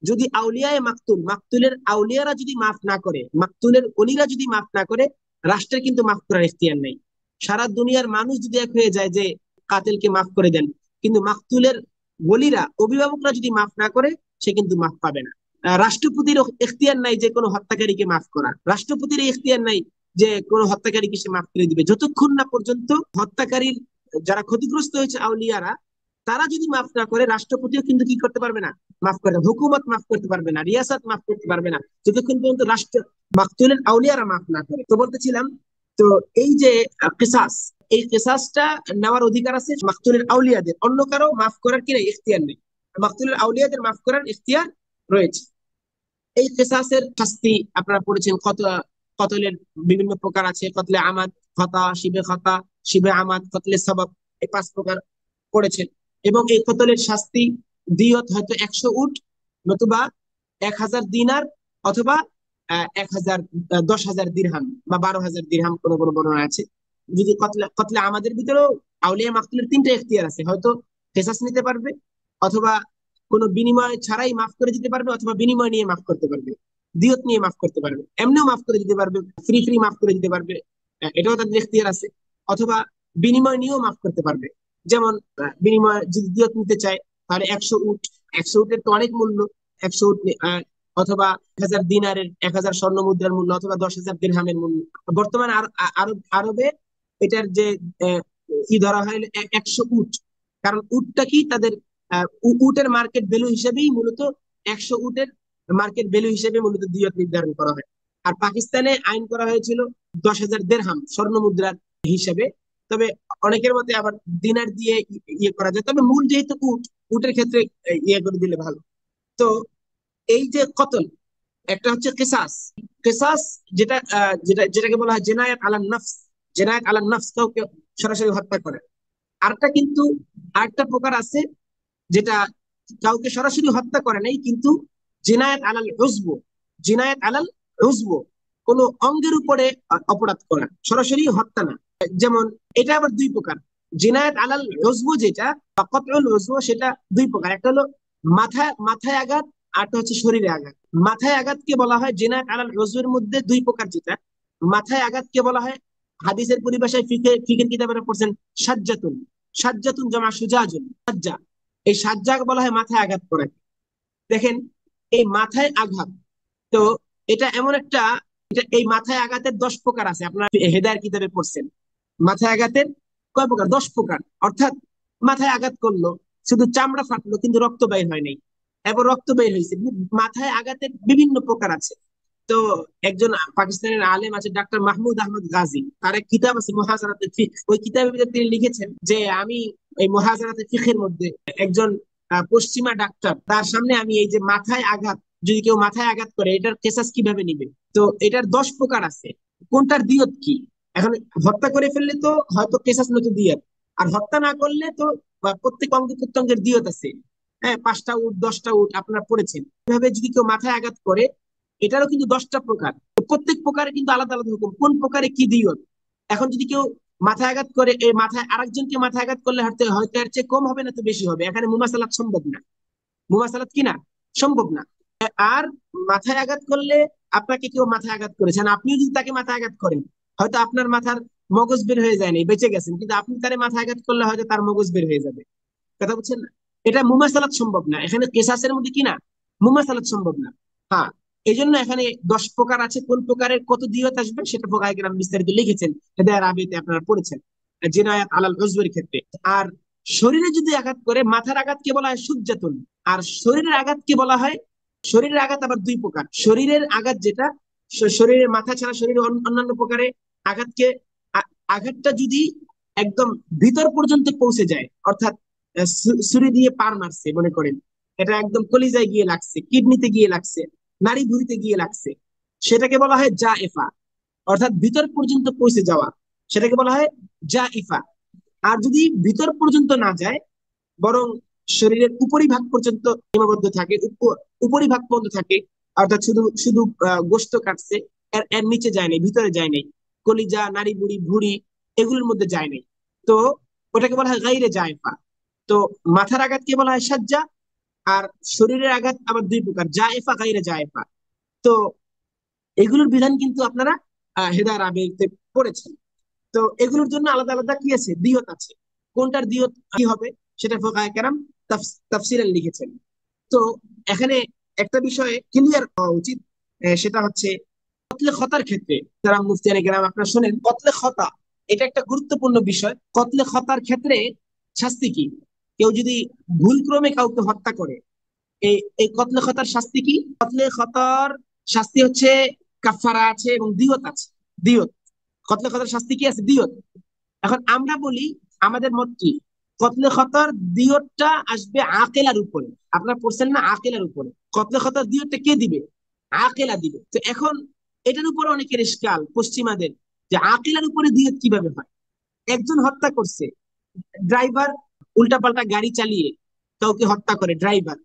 যদি আউলিয়ায়ে মাকতুল, মাকতুলের আউলিয়ারা যদি মাফ না করে, মাকতুলের ওলিরা যদি মাফ না করে, রাষ্ট্রের কিন্তু মাফ করার ইখতিয়ার নেই। সারা দুনিয়ার মানুষ যদি এক হয়ে যায় যে কাতেলকে মাফ করে দেন, কিন্তু মাকতুলের ওলিরা, অভিভাবকরা যদি মাফ না করে, সে কিন্তু মাফ পাবে না। রাষ্ট্রপতির এখতিয়ার নাই যে কোনো হত্যাকারীকে মাফ করা, রাষ্ট্রপতির এখতিয়ার নাই যে কোনো হত্যাকারীকে সে মাফ করে দিবে, যতক্ষণ না পর্যন্ত হত্যাকারীর যারা ক্ষতিগ্রস্ত হয়েছে আউলিয়ারা, তারা যদি মাফ না করে, রাষ্ট্রপতিও কিন্তু কি করতে পারবে না, মাফ করে, হুকুমত মাফ করতে পারবে না, রিয়াসাত মাফ করতে পারবে না, যতক্ষণ পর্যন্ত রাষ্ট্র মাকতুলের আউলিয়ারা মাফ না করে। তো বলতেছিলাম, তো এই যে কিসাস, এই কিসাসটা নেওয়ার অধিকার আছে মাকতুলের আউলিয়াদের, অন্য কারো মাফ করার কি ইখতিয়ার নেই। মাকতুলের আউলিয়াদের মাফ করার ইখতিয়ার রয়েছে। এই কিসাসের শাস্তি আপনারা পড়েছেন, কতলের বিভিন্ন প্রকার আছে, কতলে আমাদ, খতা, শিবে খতা, শিবে আমাদ, কতলে সবব, এই 5 প্রকার পড়েছেন। এবং এই কতলের শাস্তি দিয়ত হয়তো 100 উট, নতুবা 1000 দিনার, অথবা 10,000 দিরহাম বা 12,000 দিরহাম, কোনো কোনো বর্ণনা আছে। যদি কতলে কতলে আমাদের ভিতরেও আউলিয়া মাকতুলের 3টা এখতিয়ার আছে, হয়তো কেসাস নিতে পারবে, অথবা কোনো বিনিময় ছাড়াই মাফ করে দিতে পারবে, অথবা বিনিময় নিয়ে মাফ করতে পারবে, দিয়ত নিয়ে মাফ করতে পারবে, এমনিও মাফ করে দিতে পারবে, ফ্রি ফ্রি মাফ করে দিতে পারবে, এটাও তাদের এখতিয়ার আছে। অথবা বিনিময় নিয়েও মাফ করতে পারবে, যেমন বিনিময় যদি দিয়ত নিতে চায়, তাহলে 100 উট, 100 উটের তো অনেক মূল্য। 100 উট অথবা 1000 দিনারের, 1000 স্বর্ণ মুদ্রার মূল্য, অথবা 10,000 দিরহামের মূল্য। বর্তমানে আরবে এটার যে আহ, ধরা হয় 100 উট। কারণ উটটা কি তাদের উটের মার্কেট ভ্যালু হিসেবেই মূলত 100 উটের মার্কেট ভ্যালু হিসেবে মূলত দিয়ত নির্ধারণ করা হয়। আর পাকিস্তানে আইন করা হয়েছিল 10,000 দিরহাম স্বর্ণ মুদ্রার হিসেবে। তবে অনেকের মতে আবার দিনার দিয়ে ইয়ে করা যায়, তবে মূল যেহেতু উট, উটের ক্ষেত্রে ইয়ে করে দিলে ভালো। তো এই যে কতল, একটা হচ্ছে কিসাস। কিসাস যেটাকে বলা হয় জেনায়েত আলান নফস। জেনায়েত আলান নফস, কাউকে সরাসরি হত্যা করে। আরেকটা কিন্তু আরেকটা প্রকার আছে, যেটা কাউকে সরাসরি হত্যা করে নাই, কিন্তু জিনায়েত আলাল উজব। জিনায়েত আলাল উজব, কোন অঙ্গের উপরে অপরাধ করা, সরাসরি হত্যা না। যেমন এটা আবার দুই প্রকার। জিনায়েত আলাল উজব যেটা, বা কতউল উজব, সেটা দুই প্রকার। একটা হলো মাথায় মাথায় আঘাত, আরটা হচ্ছে শরীরে আঘাত। মাথায় আঘাতকে বলা হয় জিনায়েত আলাল উজবের মধ্যে দুই প্রকার। যেটা মাথায় আঘাতকে বলা হয়, হাদিসের পরিভাষায় ফিকের কিতাবেরা পড়ছেন সাজ্জাতুন। সাজ্জাতুন জমা সুজাজুন, সাজ্জা। এই সাজ্জা বলা হয় মাথায় আঘাত করে। দেখেন, এই মাথায় আঘাত, তো এটা এমন একটা, এই মাথায় আঘাতের 10 প্রকার আছে। আপনারা হেদায়ের কিতাবে পড়ছেন মাথায় আঘাতের কয় প্রকার, 10 প্রকার। অর্থাৎ মাথায় আঘাত করলো, শুধু চামড়া ফাটলো কিন্তু রক্ত বের হয় নাই, এবার রক্ত বের হয়েছে। মাথায় আঘাতের বিভিন্ন প্রকার আছে। তো একজন পাকিস্তানের আলেম আছে, ডাক্তার মাহমুদ আহমদ গাজী, তার এক কিতাব আছে মুহাজারাতুল ফিকহ। ওই কিতাবের ভিতরে তিনি লিখেছেন যে আমি এই মুহাজারাতুল ফিকহের মধ্যে একজন পশ্চিমা ডাক্তার, তার সামনে আমি এই যে মাথায় আঘাত, যদি কেউ মাথায় আঘাত করে এটার কেসাস কিভাবে নিবে। তো এটার 10 প্রকার আছে, কোনটার দিয়ত কি। এখন হত্যা করে ফেললে তো হয়তো কেসাস নয়তো দিয়ত, আর হত্যা না করলে তো প্রত্যেক অঙ্গ প্রত্যঙ্গের দিয়ত আছে। হ্যাঁ, 5টা উট 10টা উট আপনারা পড়েছেন। এভাবে যদি কেউ মাথায় আঘাত করে, এটারও কিন্তু 10টা প্রকার। তো প্রত্যেক প্রকারে কিন্তু আলাদা আলাদা হুকুম, কোন প্রকারে কি দিয়ত। এখন যদি কেউ মাথায় আঘাত করে, এই মাথায় আরেকজনকে মাথায় আঘাত করলে হয়তো হয়তো এর চেয়ে কম হবে না তো বেশি হবে, এখানে মুমাসালাত সম্ভব না। মুমাসালাত কি না, সম্ভব না। আর মাথায় আঘাত করলে, আপনাকে কেউ মাথায় আঘাত করেছেন, আপনিও যদি তাকে মাথায় আঘাত করেন, হয়তো আপনার মাথার মগজ বের হয়ে যায়নি, বেঁচে গেছেন, কিন্তু আপনি তারে মাথায় আঘাত করলে হয়তো তার মগজ বের হয়ে যাবে। কথা বুঝছেন না? এটা মুমাসালাত সম্ভব না, এখানে কেসাসের মধ্যে কি না, মুমাসালাত সম্ভব না। হ্যাঁ, এই জন্য এখানে 10 প্রকার আছে, কোন প্রকারের কত দিয়ত আসবে সেটা ফুকাহায়ে কেরাম বিস্তারিত লিখেছেন, হেদায়ার আবিতে আপনারা পড়েছেন, জিনায়াত আলাল উজবের ক্ষেত্রে। আর শরীরে যদি আঘাত করে, মাথার আঘাতকে বলা হয় সুজ্জাতুন, আর শরীরের আঘাতকে বলা হয়, শরীরের আঘাত আবার দুই প্রকার। শরীরের আঘাত যেটা, শরীরের মাথা ছাড়া শরীরের অন্যান্য প্রকারে আঘাতকে, আঘাতটা যদি একদম ভিতর পর্যন্ত পৌঁছে যায়, অর্থাৎ ছুরি দিয়ে পার মারছে মনে করেন, এটা একদম কলিজায় গিয়ে লাগছে, কিডনিতে গিয়ে লাগছে, নাড়ি ভুঁড়িতে গিয়ে লাগছে, সেটাকে বলা হয় জায়েফা। অর্থাৎ ভিতর পর্যন্ত পৌঁছে যাওয়া, সেটাকে বলা হয় জাইফা। আর যদি ভিতর পর্যন্ত না যায়, বরং শরীরের উপরিভাগ পর্যন্ত সীমাবদ্ধ থাকে, উপরিভাগ পর্যন্ত থাকে, অর্থাৎ শুধু শুধু গোশত কাটছে, এর এর নিচে যায় নাই, ভিতরে যায় নাই, কলিজা নাড়ি বুড়ি ভুড়ি এগুলোর মধ্যে যায় নাই, তো ওটাকে বলা হয় গাইরে জায়ফা। তো মাথার আঘাতকে বলা হয় সাজ্জা। আর শরীরের আঘাত আবার দুই প্রকার, জায়েফা গাইরে জায়েফা। তো এগুলোর বিধান কিন্তু আপনারা হেদার আবেগতে পড়েছেন। তো এগুলোর জন্য আলাদা আলাদা কি আছে, দিয়ত আছে। কোনটার দিয়ত কি হবে সেটা ফুকাহায়ে কেরাম তাফসিরে লিখেছেন। তো এখানে একটা বিষয়ে ক্লিয়ার হওয়া উচিত, সেটা হচ্ছে কতলে খতার ক্ষেত্রে। যারা মুফতিয়ানে কেরাম আপনারা শোনেন, কতলে খতা এটা একটা গুরুত্বপূর্ণ বিষয়। কতলে খতার ক্ষেত্রে শাস্তি কি, কেউ যদি ভুল ক্রমে কাউকে হত্যা করে, এই এই কতলে খতার শাস্তি কি। কতলে খতার শাস্তি হচ্ছে কাফারা আছে এবং দিয়ত আছে। দিয়ত, কতলে খতার শাস্তি কি আছে, দিয়ত। এখন আমরা বলি, আমাদের মত কি, কতলে খতার দিয়তটা আসবে আকেলার উপরে। আপনারা পড়ছেন না, আকেলার উপরে কতলে খতার দিয়তটা কে দিবে, আকেলা দিবে। তো এখন এটার উপর অনেকের ইশকাল পশ্চিমাদের, যে আকেলার উপরে দিয়ত কিভাবে হয়। একজন হত্যা করছে, ড্রাইভার উল্টাপাল্টা গাড়ি চালিয়ে কাউকে হত্যা করে, ড্রাইভার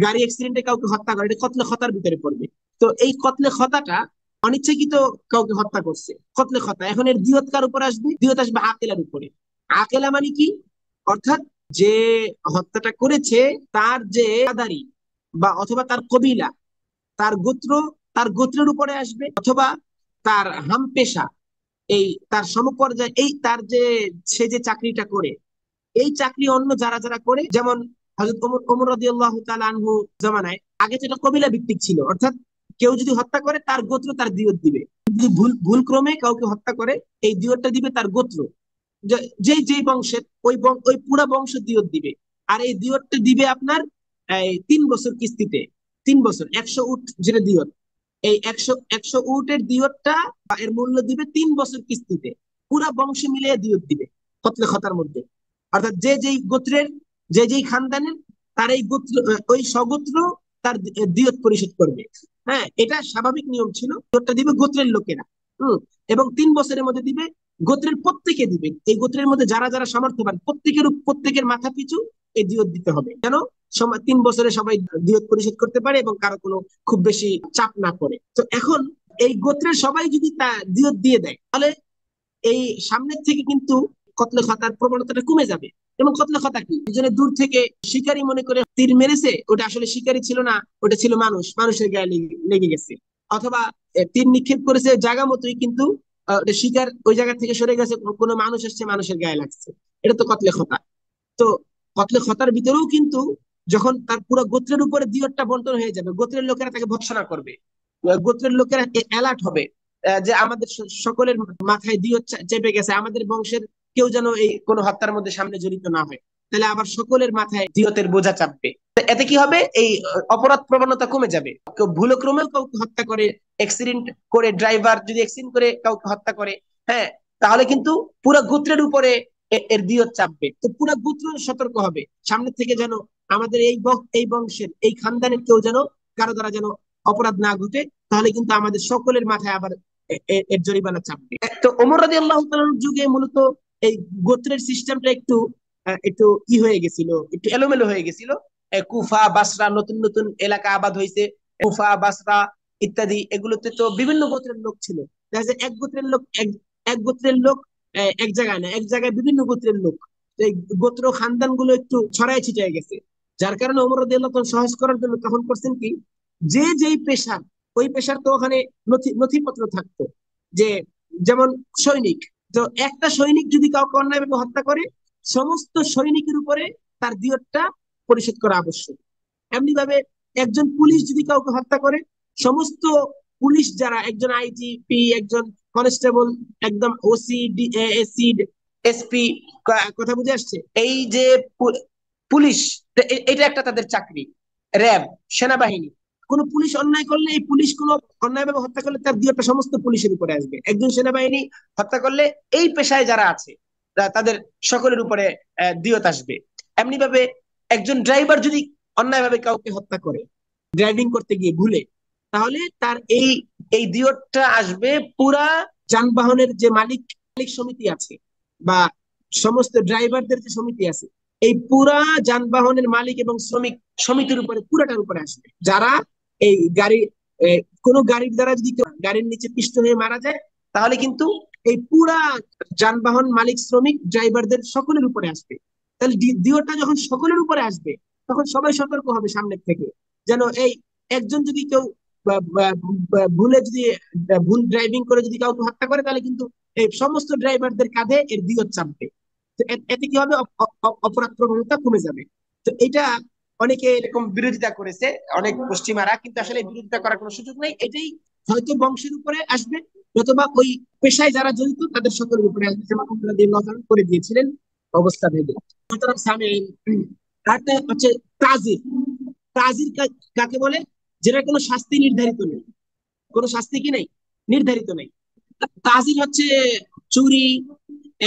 গাড়ি অ্যাক্সিডেন্টে কাউকে হত্যা করে, এটা কতলে খতার ভিতরে পড়বে। তো এই কতলে খতাটা অনিচ্ছাকৃত কাউকে হত্যা করছে, কতলে খতা। এখন এর দিয়ত কার উপর আসবে, দিয়ত আসবে আকেলার উপরে। আকেলা মানে কি, অর্থাৎ যে হত্যাটা করেছে তার যে আদারি, বা অথবা তার কবিলা, তার গোত্র, তার গোত্রের উপরে আসবে, অথবা তার হাম পেশা, এই তার সমপর্যায়, এই তার যে, সে যে চাকরিটা করে, এই চাকরি অন্য যারা যারা করে, যেমন হযরত ওমর ওমর রাদিয়াল্লাহু তাআলা আনহু জামানায় আগে যেটা কবিলা ভিত্তিক ছিল, অর্থাৎ কেউ যদি হত্যা করে তার গোত্র তার দিয়ত দিবে। যদি ভুল ভুল ক্রমে কাউকে হত্যা করে, এই দিয়তটা দিবে তার গোত্র, যেই যেই বংশের ওই পুরা বংশ দিয়ত দিবে। আর এই দিয়তটা দিবে আপনার এই 3 বছর কিস্তিতে। 3 বছর 100 উট যেটা দিয়ত, এই একশো উটের দিয়তটা বা এর মূল্য দিবে 3 বছর কিস্তিতে। পুরা বংশ মিলিয়ে দিয়ত দিবে কতলে খতার মধ্যে। অর্থাৎ যে যেই গোত্রের, যে যেই খানদানের, তার এই গোত্র, ওই স্বগোত্র তার দিয়ত পরিশোধ করবে। হ্যাঁ, এটা স্বাভাবিক নিয়ম ছিল। দিয়তটা দিবে গোত্রের লোকেরা। এবং 3 বছরের মধ্যে দিবে, গোত্রের প্রত্যেকে দিবে। এই গোত্রের মধ্যে যারা যারা সামর্থ্যবান, প্রত্যেকের মাথা পিছু এই দিয়ত দিতে হবে, যেন 3 বছরে সবাই দিয়ত পরিশোধ করতে পারে এবং কারো কোনো খুব বেশি চাপ না পড়ে। তো এখন এই গোত্রের সবাই যদি তা দিয়ত দিয়ে দেয়, তাহলে এই সামনের থেকে কিন্তু কতলে খাতার প্রবণতাটা কমে যাবে। এবং কতলে খাতা কি, একজনের দূর থেকে শিকারী মনে করে তীর মেরেছে, ওটা আসলে শিকারী ছিল না, ওটা ছিল মানুষ, মানুষের গায়ে লেগে গেছে। অথবা তীর নিক্ষেপ করেছে জায়গা মতোই, কিন্তু ওটা শিকার ওই জায়গা থেকে সরে গেছে, কোনো মানুষ এসছে মানুষের গায়ে লাগছে। এটা তো কতলে খতা। তো কতলে খতার ভিতরেও কিন্তু যখন তার পুরো গোত্রের উপরে দিয়তটা বন্টন হয়ে যাবে, গোত্রের লোকেরা তাকে ভৎসনা করবে, গোত্রের লোকেরা অ্যালার্ট হবে যে আমাদের সকলের মাথায় দিয়ত চেপে গেছে, আমাদের বংশের কেউ যেন এই কোনো হত্যার মধ্যে সামনে জড়িত না হয়, তাহলে আবার সকলের মাথায় দিয়তের বোঝা চাপবে। এতে কি হবে, এই অপরাধ প্রবণতা কমে যাবে। কেউ ভুলক্রমেও কাউকে হত্যা করে, অ্যাক্সিডেন্ট করে, ড্রাইভার যদি অ্যাক্সিডেন্ট করে কাউকে হত্যা করে, হ্যাঁ, তাহলে কিন্তু পুরো গোত্রের উপরে এর দিয়ত চাপবে। তো পুরো গোত্র সতর্ক হবে সামনে থেকে, যেন আমাদের এই বংশের, এই খানদানের কেউ যেন, কারো দ্বারা যেন অপরাধ না ঘটে, তাহলে কিন্তু আমাদের সকলের মাথায় আবার এর জরিমানা চাপবে। তো ওমর রাদিয়াল্লাহু তাআলার যুগে মূলত এই গোত্রের সিস্টেমটা একটু একটু হয়ে গেছিল, একটু এলোমেলো হয়ে গেছিল। কুফা, বাসরা, নতুন নতুন এলাকা আবাদ হয়েছে, কুফা, বাসরা ইত্যাদি, এগুলোতে তো বিভিন্ন গোত্রের লোক ছিল। দেখা যায় এক গোত্রের লোক এক গোত্রের লোক এক জায়গায় না, এক জায়গায় বিভিন্ন গোত্রের লোক। এই গোত্র খানদান গুলো একটু ছড়াই ছিটাই গেছে, যার কারণে ওমর রাদিয়াল্লাহু তাআলা সহজ করার জন্য তখন করছেন কি, যে যেই পেশা, ওই পেশার তো ওখানে নথিপত্র থাকতো। যে যেমন সৈনিক, তো একটা সৈনিক যদি কাউকে অন্যায়ভাবে হত্যা করে, সমস্ত সৈনিকের উপরে তার দিয়তটা পরিশোধ করা আবশ্যক। এমনি ভাবে একজন পুলিশ যদি কাউকে হত্যা করে, সমস্ত পুলিশ যারা, একজন আইজিপি, একজন কনস্টেবল, একদম ওসি, এসি, এসপি, কথা বুঝে আসছে, এই যে পুলিশ, এটা একটা তাদের চাকরি। র্যাব, সেনাবাহিনী, কোন পুলিশ অন্যায় করলে, এই পুলিশ কোন অন্যায়ভাবে হত্যা করলে তার দিয়টা সমস্ত পুলিশের উপরে আসবে। একজন সেনাবাহিনী হত্যা করলে এই পেশায় যারা আছে তাদের সকলের উপরে দিয়ত আসবে। এমনি ভাবে একজন ড্রাইভার যদি অন্যায়ভাবে কাউকে হত্যা করে, ড্রাইভিং করতে গিয়ে ভুলে, তাহলে তার এই এই দিয়তটা আসবে পুরা যানবাহনের যে মালিক মালিক সমিতি আছে, বা সমস্ত ড্রাইভারদের যে সমিতি আছে, এই পুরা যানবাহনের মালিক এবং শ্রমিক সমিতির উপরে, পুরাটার উপরে আসবে। যারা এই গাড়ি, কোনো গাড়ির দ্বারা যদি গাড়ির নিচে পিষ্ট হয়ে মারা যায়, তাহলে কিন্তু এই পুরা যানবাহন মালিক, শ্রমিক, ড্রাইভারদের সকলের উপরে আসবে। তাহলে দিওটা যখন সকলের উপরে আসবে, তখন সবাই সতর্ক হবে সামনের থেকে, যেন এই একজন যদি কেউ ভুলে যদি ভুল ড্রাইভিং করে যদি কাউকে হত্যা করে, তাহলে কিন্তু এই সমস্ত ড্রাইভারদের কাঁধে এর দিয়ত চাপবে। তো এতে কি হবে, অপরাধ প্রবণতা কমে যাবে। তো এটা অনেকে এরকম বিরোধিতা করেছে, অনেক পশ্চিমারা, কিন্তু আসলে বিরোধিতা করার কোনো সুযোগ নেই। এটাই হয়তো বংশের উপরে আসবে, অথবা ওই পেশায় যারা জড়িত তাদের সকলের উপরে আসবে, যেমন করে দিয়েছিলেন অবস্থা ভেদে। আরেকটা হচ্ছে তাজির। তাজির কাকে বলে, যেটা কোনো শাস্তি নির্ধারিত নেই, কোনো শাস্তি কি নেই, নির্ধারিত নেই। তাজির হচ্ছে চুরি,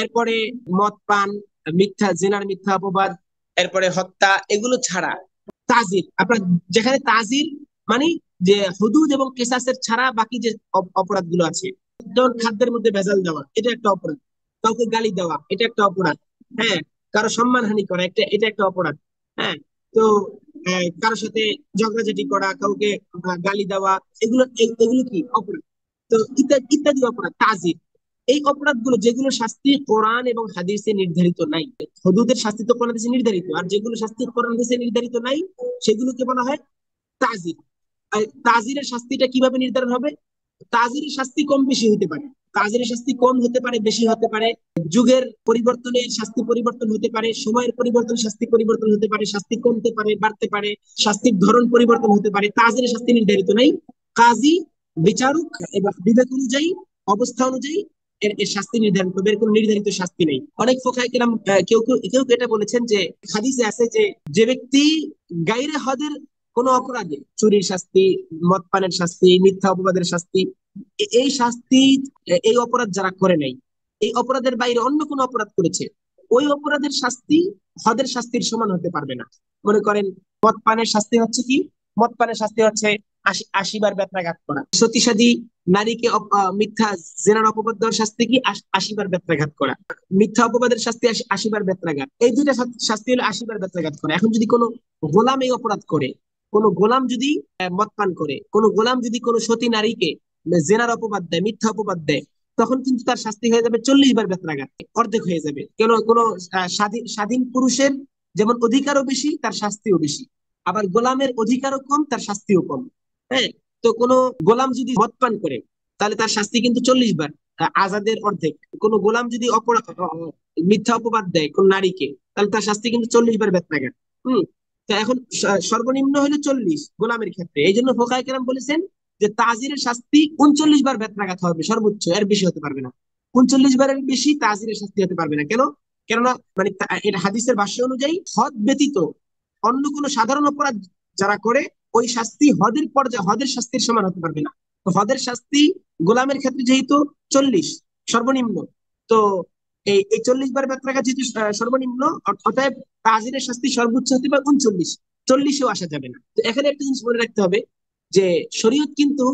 এরপরে মদ পান, মিথ্যা জেনার মিথ্যা অপবাদ, এরপরে হত্যা, এগুলো ছাড়া তাজির আপনার, যেখানে তাজির মানে যে হুদুদ এবং কেসাসের ছাড়া বাকি যে অপরাধগুলো আছে, যেমন খাদ্যের মধ্যে ভেজাল দেওয়া, এটা একটা অপরাধ। কাউকে গালি দেওয়া, এটা একটা অপরাধ। হ্যাঁ, কারো সম্মানহানি করা, এটা একটা অপরাধ। হ্যাঁ, তো কারোর সাথে ঝগড়াঝাটি করা, কাউকে গালি দেওয়া, এগুলো কি অপরাধ। তো ইত্যাদি ইত্যাদি অপরাধ তাজির। এই অপরাধগুলো যেগুলো শাস্তি কোরআন এবং হাদিসে নির্ধারিত নাই, হুদুদের শাস্তি তো কোরআন হাদিসে নির্ধারিত, আর যেগুলো শাস্তি কোরআন হাদিসে নির্ধারিত নাই, সেগুলোকে বলা হয় তাজির। আর তাজিরের শাস্তিটা কিভাবে নির্ধারণ হবে, তাজিরের শাস্তি কম বেশি হতে পারে। তাজিরের শাস্তি কম হতে পারে, বেশি হতে পারে, যুগের পরিবর্তনে শাস্তি পরিবর্তন হতে পারে, সময়ের পরিবর্তন শাস্তি পরিবর্তন হতে পারে, শাস্তি কমতে পারে, বাড়তে পারে, শাস্তির ধরন পরিবর্তন হতে পারে। তাজিরের শাস্তি নির্ধারিত নাই। কাজী, বিচারক এবার বিবেক অনুযায়ী, অবস্থা অনুযায়ী এর এর শাস্তি নির্ধারণ করবে। এর কোনো নির্ধারিত শাস্তি নেই। অনেক ফোকাহে কেরাম কেউ কেউ কেউ কেউ এটা বলেছেন যে হাদিসে আছে যে যে ব্যক্তি গায়রে হদের কোন অপরাধে, চুরির শাস্তি, মদ পানের শাস্তি, মিথ্যা অপবাদের শাস্তি, এই শাস্তি, এই অপরাধ যারা করে নাই, এই অপরাধের বাইরে অন্য কোন অপরাধ করেছে, ওই অপরাধের শাস্তি হদের শাস্তির সমান হতে পারবে না। মনে করেন মদ পানের শাস্তি হচ্ছে কি, মদ পানের শাস্তি হচ্ছে ৮০ বার বেত্রাঘাত করা। সতীসাধী নারীকে মিথ্যা জেনার অপবাদ দেওয়ার শাস্তি কি, ৮০ বার বেত্রাঘাত করা। মিথ্যা অপবাদের শাস্তি ৮০ বার বেত্রাঘাত। এই দুইটা শাস্তি হলো ৮০ বার বেত্রাঘাত করা। এখন যদি কোনো গোলাম এই অপরাধ করে, কোন গোলাম যদি মদ পান করে, কোন গোলাম যদি কোনো সতী নারীকে জেনার অপবাদ দেয়, মিথ্যা অপবাদ দেয়, তখন কিন্তু তার শাস্তি হয়ে যাবে ৪০ বার বেত্রাঘাত, অর্ধেক হয়ে যাবে। কেন, কোনো স্বাধীন স্বাধীন পুরুষের যেমন অধিকারও বেশি, তার শাস্তিও বেশি। আবার গোলামের অধিকারও কম, তার শাস্তিও কম। হ্যাঁ, তো কোনো গোলাম যদি মদ পান করে, তাহলে তার শাস্তি কিন্তু ৪০ বার, আজাদের অর্ধেক। কোনো গোলাম যদি মিথ্যা অপবাদ দেয় কোন নারীকে, তাহলে তার শাস্তি কিন্তু ৪০ বার বেত্রাঘাত। হম। তো এখন সর্বনিম্ন হলো ৪০ গোলামের ক্ষেত্রে। এই জন্য ফোকায়ে কেরাম বলেছেন যে তাজিরের শাস্তি ৩৯ বার বেত্রাঘাত হবে সর্বোচ্চ, এর বেশি হতে পারবে না। ৩৯ বারের বেশি তাজিরের শাস্তি হতে পারবে না। কেন? কেননা মানে এটা হাদিসের ভাষ্য অনুযায়ী হদ ব্যতীত অন্য কোনো সাধারণ অপরাধ যারা করে, ওই শাস্তি হদের পর্যায়ে, হদের শাস্তির সমান হতে পারবে না। তো হদের শাস্তি গোলামের ক্ষেত্রে যেহেতু ৪০ সর্বনিম্ন, তো এই ৪০ বার বেত্রাঘাত যেহেতু সর্বনিম্ন, অতএব তাজিরের শাস্তি সর্বোচ্চ হতে পারে ৩৯, ৪০-এও আসা যাবে না। তো এখানে একটা জিনিস মনে রাখতে হবে যে শরীয়ত কিন্তু,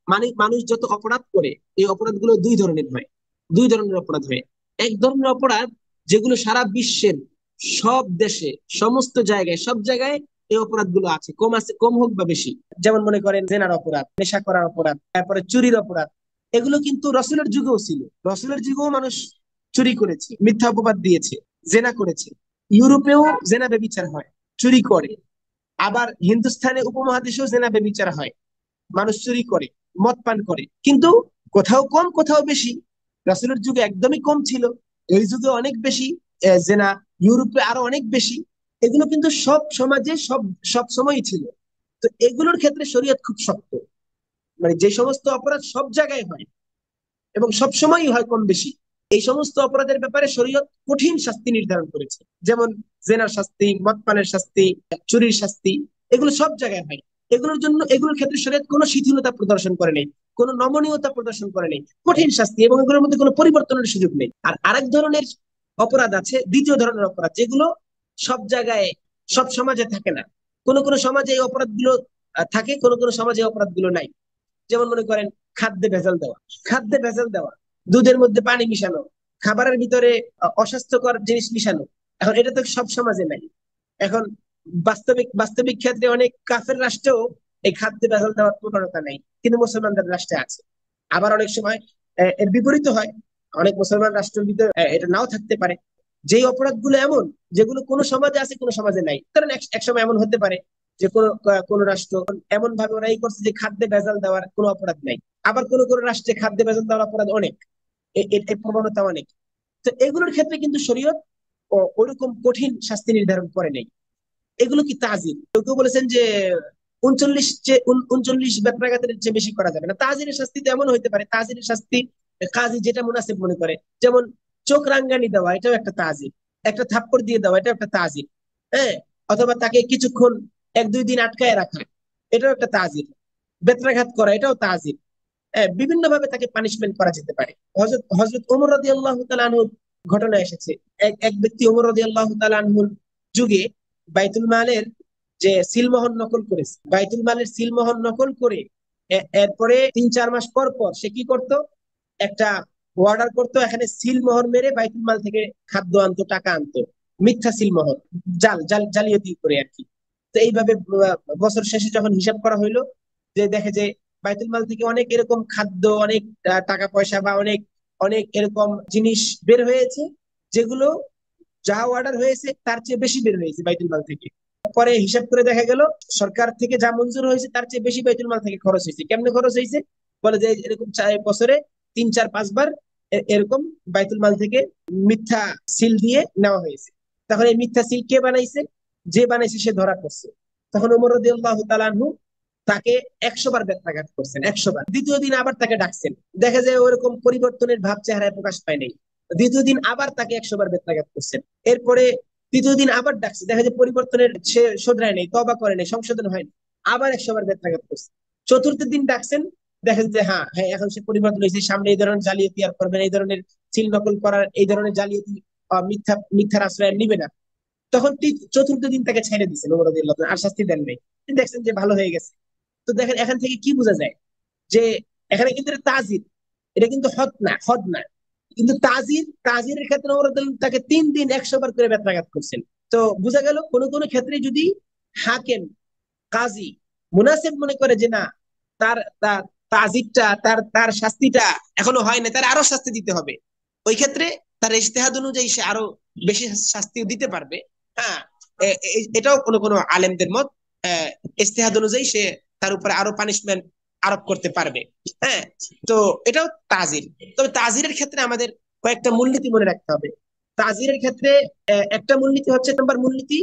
মানে মানুষ যত অপরাধ করে, এই অপরাধগুলো দুই ধরনের হয়। দুই ধরনের অপরাধ হয়। এক ধরনের অপরাধ যেগুলো সারা বিশ্বের সব দেশে, সমস্ত জায়গায়, সব জায়গায় এই অপরাধগুলো আছে, কম আছে, কম হোক বা বেশি। যেমন মনে করেন জেনার অপরাধ, নেশা করার অপরাধ, তারপরে চুরির অপরাধ। এগুলো কিন্তু রসুলের যুগেও ছিল। রসুলের যুগেও মানুষ চুরি করেছে, মিথ্যা অপবাদ দিয়েছে, জেনা করেছে। ইউরোপেও জেনা বেবিচার হয়, চুরি করে। আবার হিন্দুস্থানে উপমহাদেশেও জেনা বেবিচার হয়, মানুষ চুরি করে, মদ পান করে। কিন্তু কোথাও কম, কোথাও বেশি। রাসূলের যুগে একদমই কম ছিল, এই যুগে অনেক বেশি। জেনা ইউরোপে আরো অনেক বেশি। এগুলো কিন্তু সব সমাজে সব সব সময়ই ছিল। তো এগুলোর ক্ষেত্রে শরীয়ত খুব শক্ত। মানে যে সমস্ত অপরাধ সব জায়গায় হয় এবং সব সময়ই হয় কম বেশি, এই সমস্ত অপরাধের ব্যাপারে শরীয়ত কঠিন শাস্তি নির্ধারণ করেছে। যেমন জেনার শাস্তি, মদ পানের শাস্তি, চুরির শাস্তি, এগুলো সব জায়গায় হয়। এগুলোর জন্য, এগুলোর ক্ষেত্রে শরীয়ত কোনো শিথিলতা প্রদর্শন করে নেই, কোনো নমনীয়তা প্রদর্শন করে নেই। কঠিন শাস্তি, এবং এগুলোর মধ্যে কোনো পরিবর্তনের সুযোগ নেই। আর আরেক ধরনের অপরাধ আছে, দ্বিতীয় ধরনের অপরাধ, যেগুলো সব জায়গায়, সব সমাজে থাকে না। কোনো কোনো সমাজে এই অপরাধগুলো থাকে, কোনো কোনো সমাজে এই অপরাধগুলো নাই। যেমন মনে করেন খাদ্যে ভেজাল দেওয়া, খাদ্যে ভেজাল দেওয়া, দুধের মধ্যে পানি মিশানো, খাবারের ভিতরে অস্বাস্থ্যকর জিনিস মিশানো। এখন এটা তো সব সমাজে নাই। এখন বাস্তবিক বাস্তবিক ক্ষেত্রে অনেক কাফের রাষ্ট্রেও এই খাদ্যে ভেজাল দেওয়ার প্রবণতা নাই, কিন্তু মুসলমানদের রাষ্ট্রে আছে। আবার অনেক সময় এর বিপরীত হয়, অনেক মুসলমান রাষ্ট্রের ভিতরে এটা নাও থাকতে পারে। যেই অপরাধগুলো এমন, যেগুলো কোনো সমাজে আছে, কোনো সমাজে নাই। কারণ এক সময় এমন হতে পারে যে কোন রাষ্ট্র এমন ভাবে ওরা এই করছে যে খাদ্যে ভেজাল দেওয়ার কোনো অপরাধ নাই। আবার কোন রাষ্ট্রে খাদ্যে ভেজাল দেওয়ার অপরাধ অনেক, এই প্রবণতা অনেক। তো এগুলোর ক্ষেত্রে কিন্তু শরীয়ত ওইরকম কঠিন শাস্তি নির্ধারণ করে নেই। এগুলো কি তাজির, কেউ কেউ বলেছেন যে ৩৯ বেত্রাঘাতের চেয়ে বেশি করা যাবে না। তাজিরের শাস্তি তো এমন হইতে পারে, তাজিরের শাস্তি কাজী যেটা মুনাসিব মনে করে। যেমন চোখ রাঙ্গানি দেওয়া, এটাও একটা তাজির। একটা থাপ্পড় দিয়ে দেওয়া, এটাও একটা তাজির। হ্যাঁ, অথবা তাকে কিছুক্ষণ ১-২ দিন আটকায় রাখা, এটাও একটা তাজির। বেত্রাঘাত করা, এটাও তাজির। বিভিন্ন ভাবে তাকে পানিশমেন্ট করা যেতে পারে। হযরত হযরত ওমর রাদিয়াল্লাহু তাআলা আনহুর ঘটনা এসেছে। এক ব্যক্তি ওমর রাদিয়াল্লাহু তাআলা আনহুর যুগে বাইতুল মালের যে সিলমোহর নকল করেছে, বাইতুল মালের সিলমোহর নকল করে এরপরে ৩-৪ মাস পর পর সে কি করত, একটা অর্ডার করতো, এখানে সিলমোহর মেরে বাইতুল মাল থেকে খাদ্য আনতো, টাকা আনতো, মিথ্যা সিলমোহর, জালিয়াতি করে আর কি। তো এইভাবে বছর শেষে যখন হিসাব করা হইলো, যে দেখে যে বাইতুল মাল থেকে অনেক এরকম খাদ্য, অনেক টাকা পয়সা বা অনেক অনেক এরকম জিনিস বের হয়েছে, যেগুলো যা অর্ডার হয়েছে তার চেয়ে বেশি বের হয়েছে বাইতুল মাল থেকে। পরে হিসাব করে দেখা গেল সরকার থেকে যা মঞ্জুর হয়েছে তার চেয়ে বেশি বাইতুল মাল থেকে খরচ হয়েছে। কেমনে খরচ হয়েছে? বলে যে এরকম বছরে 3 4 5 বার এরকম বাইতুল মাল থেকে মিথ্যা সিল দিয়ে নেওয়া হয়েছে। তখন এই মিথ্যা সিল কে বানাইছে? যে বানাইছে সে ধরা পড়ছে। তখন ওমর রাদিয়াল্লাহু তাআলা আনহু তাকে 100 বার বেত্রাঘাত করছেন, 100 বার। দ্বিতীয় দিন আবার তাকে ডাকছেন, দেখা যায় ওরকম পরিবর্তনের ভাব চেহারায় প্রকাশ পায় নাই। দ্বিতীয় দিন আবার তাকে 100 বার বেত্রাঘাত করছেন। এরপরে তৃতীয় দিন আবার ডাকছে, দেখা যায় পরিবর্তনের সে শোধরায় নেই, তবা করে নেই, সংশোধন হয়নি, আবার 100 বার বেত্রাঘাত করছে। চতুর্থ দিন ডাকছেন, দেখেন যে হ্যাঁ হ্যাঁ এখন সে পরিবর্তন হয়েছে, সামনে এই ধরনের জালিয়াতি আর করবে না, এই ধরনের সিল নকল করার, এই ধরনের জালিয়াতি মিথ্যার আশ্রয় নিবে না। তখন চতুর্থ দিন তাকে ছেড়ে দিচ্ছেন ওমর রাদিয়াল্লাহু তাআলা, আর শাস্তি দেন নাই। দেখছেন যে ভালো হয়ে গেছে। তো দেখেন এখান থেকে কি বোঝা যায় যে এখানে কিন্তু এটা তাজির, এটা কিন্তু হদ না, হদ না। কিন্তু তাজিরের ক্ষেত্রে ওমর রাদিয়াল্লাহু তাকে 3 দিন 100 বার করে বেত্রাঘাত করছেন। তো বোঝা গেল কোন কোন ক্ষেত্রে যদি হাকেম, কাজী মুনাসিব মনে করে যে না, তার তার তাজিরটা, তার তার শাস্তিটা এখনো হয় না, তার আরো শাস্তি দিতে হবে, ওই ক্ষেত্রে তার ইজতিহাদ অনুযায়ী সে আরো বেশি শাস্তি দিতে পারবে। হ্যাঁ, এটাও কোন কোন আলেমদের মত। ইজতিহাদ অনুযায়ী সে তার উপরে আরো পানিশমেন্ট আরোপ করতে পারবে। হ্যাঁ, তো এটাও তাজির। তবে তাজিরের ক্ষেত্রে আমাদের কয়েকটা মূলনীতি মনে রাখতে হবে। তাজিরের ক্ষেত্রে একটা মূলনীতি হচ্ছে, নম্বর মূলনীতি,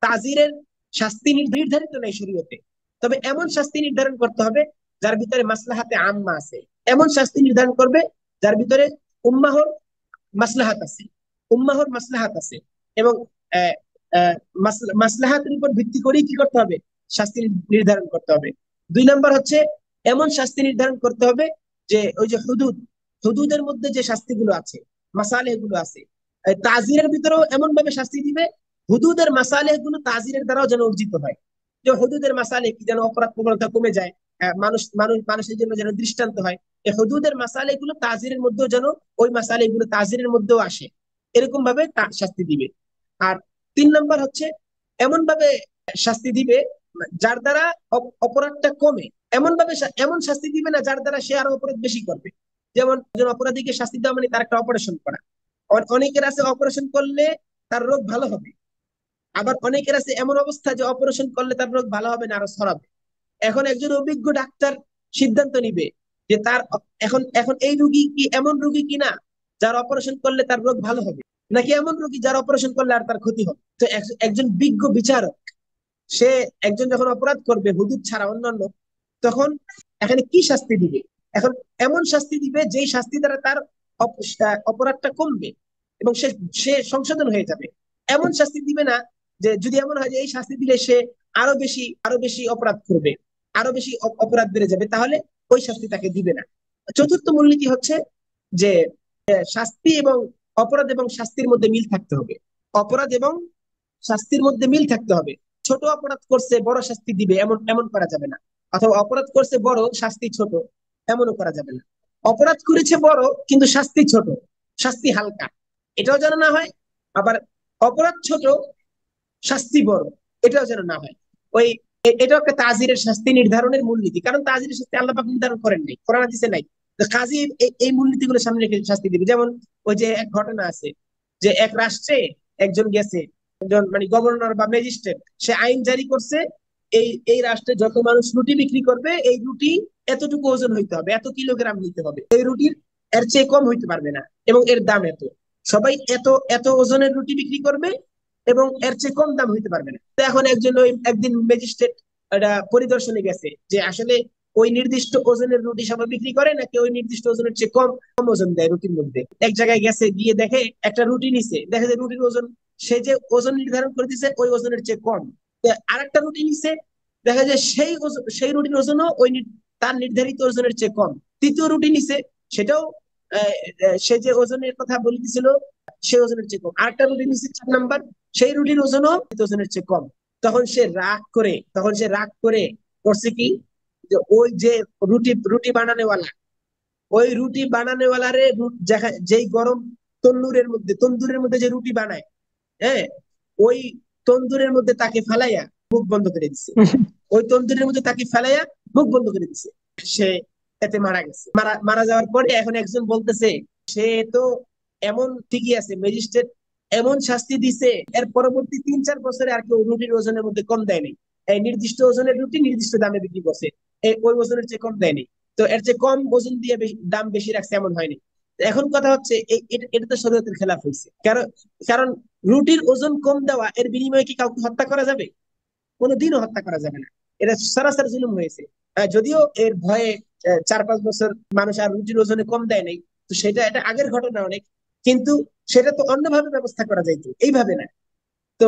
তাজিরের শাস্তি নির্ধারিত নেই শরীয়তে, তবে এমন শাস্তি নির্ধারণ করতে হবে যার ভিতরে মাসলাহাতে আম্মা আছে। এমন শাস্তি নির্ধারণ করবে যার ভিতরে উম্মাহর মাসলাহাত আছে, উম্মাহর মাসলাহাত আছে। এবং আহ, আহ, মাসলাহাতের উপর ভিত্তি করেই কি করতে হবে? শাস্তি নির্ধারণ করতে হবে। 2 নম্বর হচ্ছে এমন শাস্তি নির্ধারণ করতে হবে যে ওই যে হুদুদের মধ্যে যে শাস্তিগুলো আছে, মাসালেহ গুলো আছে, তাজিরের ভিতরেও এমন ভাবে শাস্তি দিবে হুদুদের মাসালেহ গুলো তাজিরের দ্বারাও যেন অর্জিত হয়। যে হুদুদের মাসালেহ কি, যেন অপরাধ প্রবণতা কমে যায়, মানুষের জন্য যেন দৃষ্টান্ত হয়। এই হুদুদের মাসালেহ গুলো তাজিরের মধ্যেও যেন, ওই মাসালেহ গুলো তাজিরের মধ্যেও আসে, এরকম ভাবে শাস্তি দিবে। আর 3 নম্বর হচ্ছে এমন ভাবে শাস্তি দিবে যার দ্বারা অপরাধটা কমে। এমন শাস্তি দিবে না যার দ্বারা সে আরো অপরাধ বেশি করবে। যেমন একজন অপরাধীকে শাস্তি দেওয়া মানে তার একটা অপারেশন করা। অনেকের আছে অপারেশন করলে তার রোগ ভালো হবে, আবার অনেকের আছে এমন অবস্থা যে অপারেশন করলে তার রোগ ভালো হবে না, আরো ছড়াবে। এখন একজন অভিজ্ঞ ডাক্তার সিদ্ধান্ত নিবে যে তার এখন এখন এই রোগী কি এমন রোগী কিনা যার অপারেশন করলে তার রোগ ভালো হবে, নাকি এমন রোগী যার অপারেশন করলে আর তার ক্ষতি হবে। তো একজন বিজ্ঞ বিচারক সে, একজন যখন অপরাধ করবে হুদুদ ছাড়া অন্যান্য, তখন এখানে কি শাস্তি দিবে? এখন এমন শাস্তি দিবে যেই শাস্তি দ্বারা তার অপরাধটা কমবে এবং সে সে সংশোধন হয়ে যাবে। এমন শাস্তি দিবে না যে, যদি এমন হয় যে এই শাস্তি দিলে সে আরো বেশি অপরাধ করবে, আরো বেশি অপরাধ বেড়ে যাবে, তাহলে ওই শাস্তি তাকে দিবে না। চতুর্থ মূলনীতি হচ্ছে যে শাস্তি এবং অপরাধ এবং শাস্তির মধ্যে মিল থাকতে হবে। অপরাধ এবং শাস্তির মধ্যে মিল থাকতে হবে। ছোট অপরাধ করছে বড় শাস্তি দিবে, এমন এমন করা যাবে না। অথবা অপরাধ করছে বড়, শাস্তি ছোট, এমনও করা যাবে না। অপরাধ করেছে বড় কিন্তু শাস্তি ছোট, শাস্তি হালকা, এটাও যেন না হয়। আবার অপরাধ ছোট, শাস্তি বড়, এটাও যেন না হয়। ওই এটাও একটা তাজিরের শাস্তি নির্ধারণের মূলনীতি, কারণ তাজিরের শাস্তি আল্লাহ পাক নির্ধারণ করেন নাই, কোরআন হাদিসে নাই। তো কাজী এই মূলনীতিগুলো সামনে রেখে শাস্তি দিবে। যেমন ওই যে এক ঘটনা আছে যে এক রাষ্ট্রে একজন গেছে, একজন মানে গভর্নর বা ম্যাজিস্ট্রেট, সে আইন জারি করছে, এই এই রাষ্ট্রে যত মানুষ রুটি বিক্রি করবে, এই রুটি এতটুকু ওজন হইতে হবে, এত কিলোগ্রাম নিতে হবে, এই রুটির এর চেয়ে কম হইতে পারবে না, এবং এর দাম এত। সবাই এত এত ওজনের রুটি বিক্রি করবে এবং এর চেয়ে কম দাম হইতে পারবে না। তো এখন একদিন ম্যাজিস্ট্রেট এটা পরিদর্শনে গেছে যে আসলে ওই নির্দিষ্ট ওজনের রুটি সবাই বিক্রি করে নাকি ওই নির্দিষ্ট ওজনের চেয়ে কম কম ওজন দেয় রুটির মধ্যে। এক জায়গায় গেছে, গিয়ে দেখে একটা রুটি নিছে, দেখে যে রুটির ওজন, সে যে ওজন নির্ধারণ করে দিছে ওই ওজনের চেয়ে কম। আরেকটা রুটি নিছে, দেখা যায় সেই রুটির ওজনও তার নির্ধারিত ওজনের চেয়ে কম। তৃতীয় রুটি নিছে, সেটাও সে যে ওজনের কথা বলে দিছিল সেই ওজনের চেয়ে কম। আরেকটা রুটি নিচ্ছে 4 নাম্বার, সেই রুটির ওজনও ওজনের চেয়ে কম। তখন সে রাগ করে করছে কি, যে ওই যে রুটি রুটি বানানোওয়ালা, ওই রুটি বানানোওয়ালারে যেই গরম তন্দুরের মধ্যে যে রুটি বানায়, হ্যাঁ, ওই তন্দুরের মধ্যে তাকে ফেলাইয়া মুখ বন্ধ করে দিছে। ওই তন্দুরের মধ্যে তাকে ফেলাইয়া মুখ বন্ধ করে দিছে। সে এতে মারা গেছে। মারা যাওয়ার পরে এখন একজন বলতেছে সে তো এমন ঠিকই আছে, ম্যাজিস্ট্রেট এমন শাস্তি দিছে, এর পরবর্তী 3 4 বছরে আর কেউ রুটির ওজনের মধ্যে কম দেয় নাই। এই নির্দিষ্ট ওজনের রুটি নির্দিষ্ট দামে বিক্রি করছে, ওই ওজনের চেয়ে কম দেয় নাই। তো এর চেয়ে কম ওজন দিয়ে দাম বেশি রাখছে এমন হয়নি। তো এখন কথা হচ্ছে এটা তো শরীয়তের খেলাফ হয়েছে। কারণ কারণ রুটির ওজন কম দেওয়া এর বিনিময়ে কি কাউকে হত্যা করা যাবে? কোনোদিনও হত্যা করা যাবে না। এটা সরাসরি জুলুম হয়েছে। যদিও এর ভয়ে 4-5 বছর মানুষ আর রুটির ওজনে কম দেয় নাই, তো সেটা এটা আগের ঘটনা অনেক, কিন্তু সেটা তো অন্যভাবে ব্যবস্থা করা যাইতো, এইভাবে না। তো